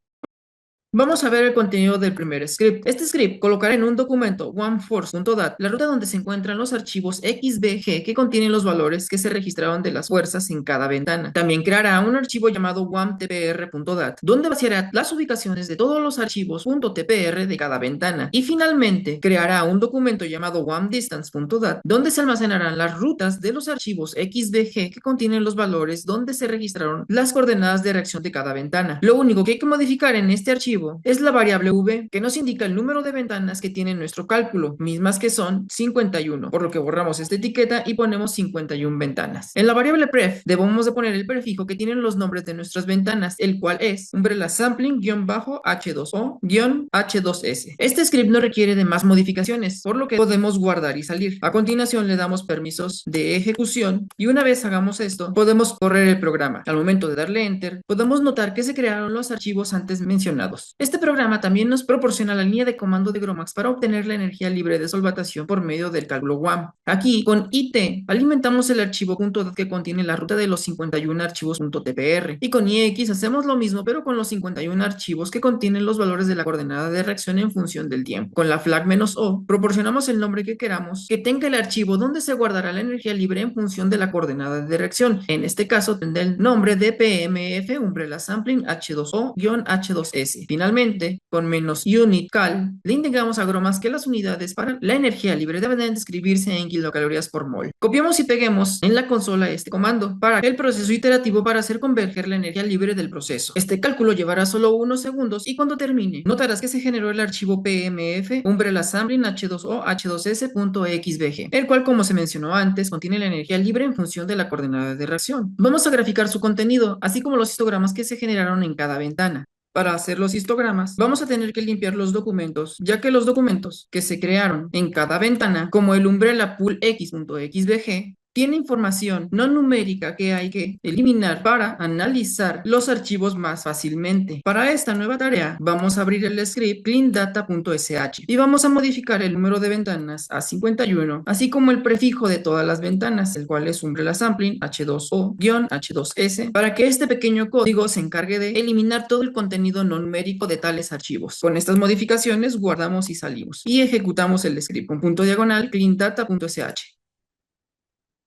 Vamos a ver el contenido del primer script. Este script colocará en un documento oneforce.dat la ruta donde se encuentran los archivos XBG que contienen los valores que se registraron de las fuerzas en cada ventana. También creará un archivo llamado wamtpr.dat donde vaciará las ubicaciones de todos los archivos .tpr de cada ventana. Y finalmente creará un documento llamado wamdistance.dat donde se almacenarán las rutas de los archivos XBG que contienen los valores donde se registraron las coordenadas de reacción de cada ventana. Lo único que hay que modificar en este archivo es la variable v que nos indica el número de ventanas que tiene nuestro cálculo, mismas que son 51, por lo que borramos esta etiqueta y ponemos 51 ventanas. En la variable pref debemos de poner el prefijo que tienen los nombres de nuestras ventanas, el cual es Umbrella Sampling-H2O-H2S. Este script no requiere de más modificaciones, por lo que podemos guardar y salir. A continuación le damos permisos de ejecución y una vez hagamos esto, podemos correr el programa. Al momento de darle enter, podemos notar que se crearon los archivos antes mencionados. archivos. Este programa también nos proporciona la línea de comando de GROMACS para obtener la energía libre de solvatación por medio del cálculo WAM. Aquí, con IT, alimentamos el archivo .dat que contiene la ruta de los 51 archivos .tpr, y con IX hacemos lo mismo pero con los 51 archivos que contienen los valores de la coordenada de reacción en función del tiempo. Con la flag "-o proporcionamos el nombre que queramos que tenga el archivo donde se guardará la energía libre en función de la coordenada de reacción. En este caso tendrá el nombre de PMF Umbrella Sampling H2O-H2S. Finalmente, con "-unit cal, le indicamos a GROMACS que las unidades para la energía libre deben de describirse en kilocalorías por mol. Copiamos y peguemos en la consola este comando para el proceso iterativo para hacer converger la energía libre del proceso. Este cálculo llevará solo unos segundos y cuando termine, notarás que se generó el archivo PMF Umbrella Sampling H2O H2S.xbg, el cual, como se mencionó antes, contiene la energía libre en función de la coordenada de reacción. Vamos a graficar su contenido, así como los histogramas que se generaron en cada ventana. Para hacer los histogramas, vamos a tener que limpiar los documentos, ya que los documentos que se crearon en cada ventana, como el Umbrella Pool X.xbg, tiene información no numérica que hay que eliminar para analizar los archivos más fácilmente. Para esta nueva tarea, vamos a abrir el script cleandata.sh y vamos a modificar el número de ventanas a 51, así como el prefijo de todas las ventanas, el cual es Umbrella Sampling H2O-H2S, para que este pequeño código se encargue de eliminar todo el contenido no numérico de tales archivos. Con estas modificaciones, guardamos y salimos y ejecutamos el script con // cleandata.sh.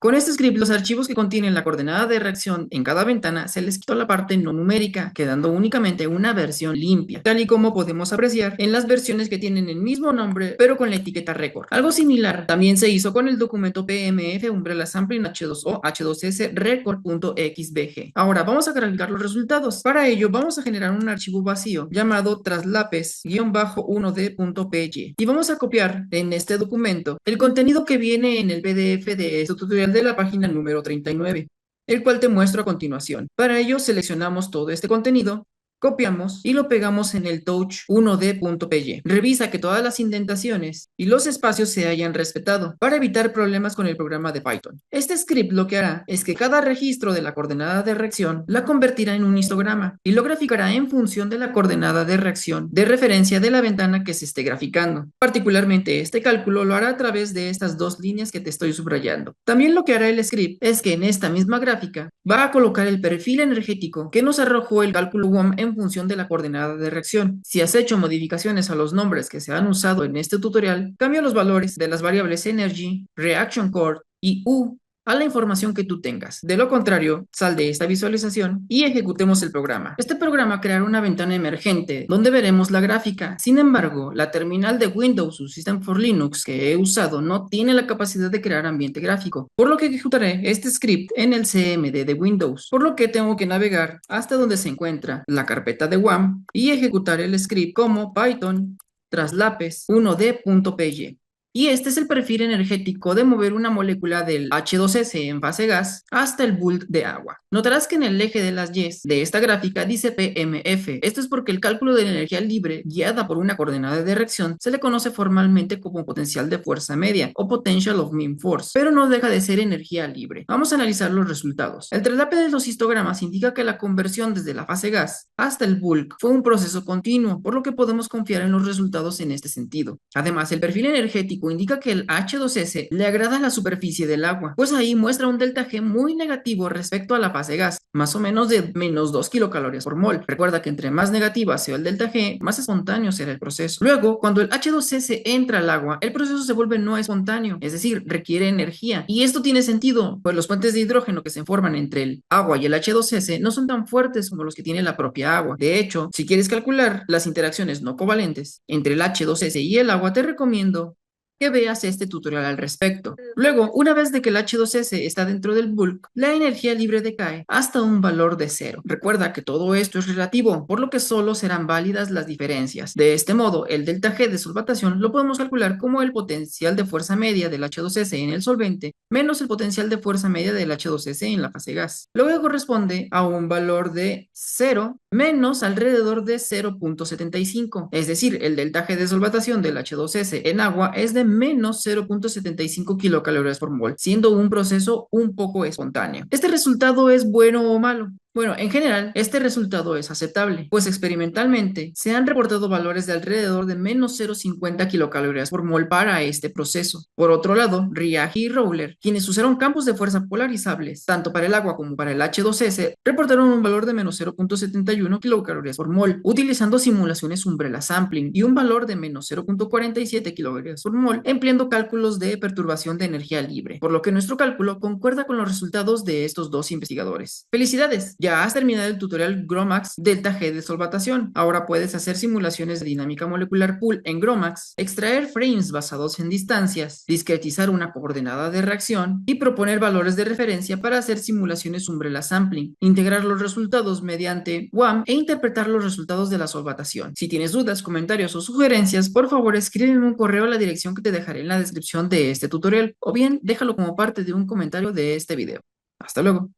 Con este script, los archivos que contienen la coordenada de reacción en cada ventana se les quitó la parte no numérica, quedando únicamente una versión limpia, tal y como podemos apreciar en las versiones que tienen el mismo nombre, pero con la etiqueta record. Algo similar también se hizo con el documento PMF Umbrella Sampling H2O H2S record.xbg. Ahora vamos a cargar los resultados. Para ello, vamos a generar un archivo vacío llamado traslapes-1d.py y vamos a copiar en este documento el contenido que viene en el PDF de este tutorial de la página número 39, el cual te muestro a continuación. Para ello seleccionamos todo este contenido, copiamos y lo pegamos en el touch 1d.py. Revisa que todas las indentaciones y los espacios se hayan respetado para evitar problemas con el programa de Python. Este script lo que hará es que cada registro de la coordenada de reacción la convertirá en un histograma y lo graficará en función de la coordenada de reacción de referencia de la ventana que se esté graficando. Particularmente este cálculo lo hará a través de estas dos líneas que te estoy subrayando. También lo que hará el script es que en esta misma gráfica va a colocar el perfil energético que nos arrojó el cálculo WOM en función de la coordenada de reacción. Si has hecho modificaciones a los nombres que se han usado en este tutorial, cambia los valores de las variables energy, reaction chord y U a la información que tú tengas. De lo contrario, sal de esta visualización y ejecutemos el programa. Este programa creará una ventana emergente donde veremos la gráfica. Sin embargo, la terminal de Windows o System for Linux que he usado no tiene la capacidad de crear ambiente gráfico, por lo que ejecutaré este script en el CMD de Windows, por lo que tengo que navegar hasta donde se encuentra la carpeta de WAM y ejecutar el script como Python traslapes 1d.py. Y este es el perfil energético de mover una molécula del H2S en fase gas hasta el bulk de agua. Notarás que en el eje de las Ys de esta gráfica dice PMF. Esto es porque el cálculo de la energía libre guiada por una coordenada de reacción se le conoce formalmente como potencial de fuerza media o potential of mean force, pero no deja de ser energía libre. Vamos a analizar los resultados. El traslape de los histogramas indica que la conversión desde la fase gas hasta el bulk fue un proceso continuo, por lo que podemos confiar en los resultados en este sentido. Además, el perfil energético indica que el H2S le agrada la superficie del agua, pues ahí muestra un delta G muy negativo respecto a la fase gas, más o menos de menos 2 kilocalorías por mol. Recuerda que entre más negativa sea el delta G, más espontáneo será el proceso. Luego, cuando el H2S entra al agua, el proceso se vuelve no espontáneo, es decir, requiere energía. Y esto tiene sentido, pues los puentes de hidrógeno que se forman entre el agua y el H2S no son tan fuertes como los que tiene la propia agua. De hecho, si quieres calcular las interacciones no covalentes entre el H2S y el agua, te recomiendo que veas este tutorial al respecto. Luego, una vez de que el H2S está dentro del bulk, la energía libre decae hasta un valor de 0. Recuerda que todo esto es relativo, por lo que solo serán válidas las diferencias. De este modo, el delta G de solvatación lo podemos calcular como el potencial de fuerza media del H2S en el solvente menos el potencial de fuerza media del H2S en la fase gas. Luego corresponde a un valor de 0 menos alrededor de 0.75. Es decir, el delta G de solvatación del H2S en agua es de menos 0.75 kilocalorías por mol, siendo un proceso un poco espontáneo. ¿Este resultado es bueno o malo? Bueno, en general, este resultado es aceptable, pues experimentalmente se han reportado valores de alrededor de menos 0,50 kilocalorías por mol para este proceso. Por otro lado, Riahi y Rowler, quienes usaron campos de fuerza polarizables, tanto para el agua como para el H2S, reportaron un valor de menos 0,71 kilocalorías por mol, utilizando simulaciones Umbrella Sampling, y un valor de menos 0,47 kilocalorías por mol, empleando cálculos de perturbación de energía libre, por lo que nuestro cálculo concuerda con los resultados de estos dos investigadores. ¡Felicidades! Ya has terminado el tutorial GROMACS Delta G de solvatación. Ahora puedes hacer simulaciones de dinámica molecular pool en GROMACS, extraer frames basados en distancias, discretizar una coordenada de reacción y proponer valores de referencia para hacer simulaciones Umbrella Sampling, integrar los resultados mediante WAM e interpretar los resultados de la solvatación. Si tienes dudas, comentarios o sugerencias, por favor escríbeme un correo a la dirección que te dejaré en la descripción de este tutorial, o bien déjalo como parte de un comentario de este video. Hasta luego.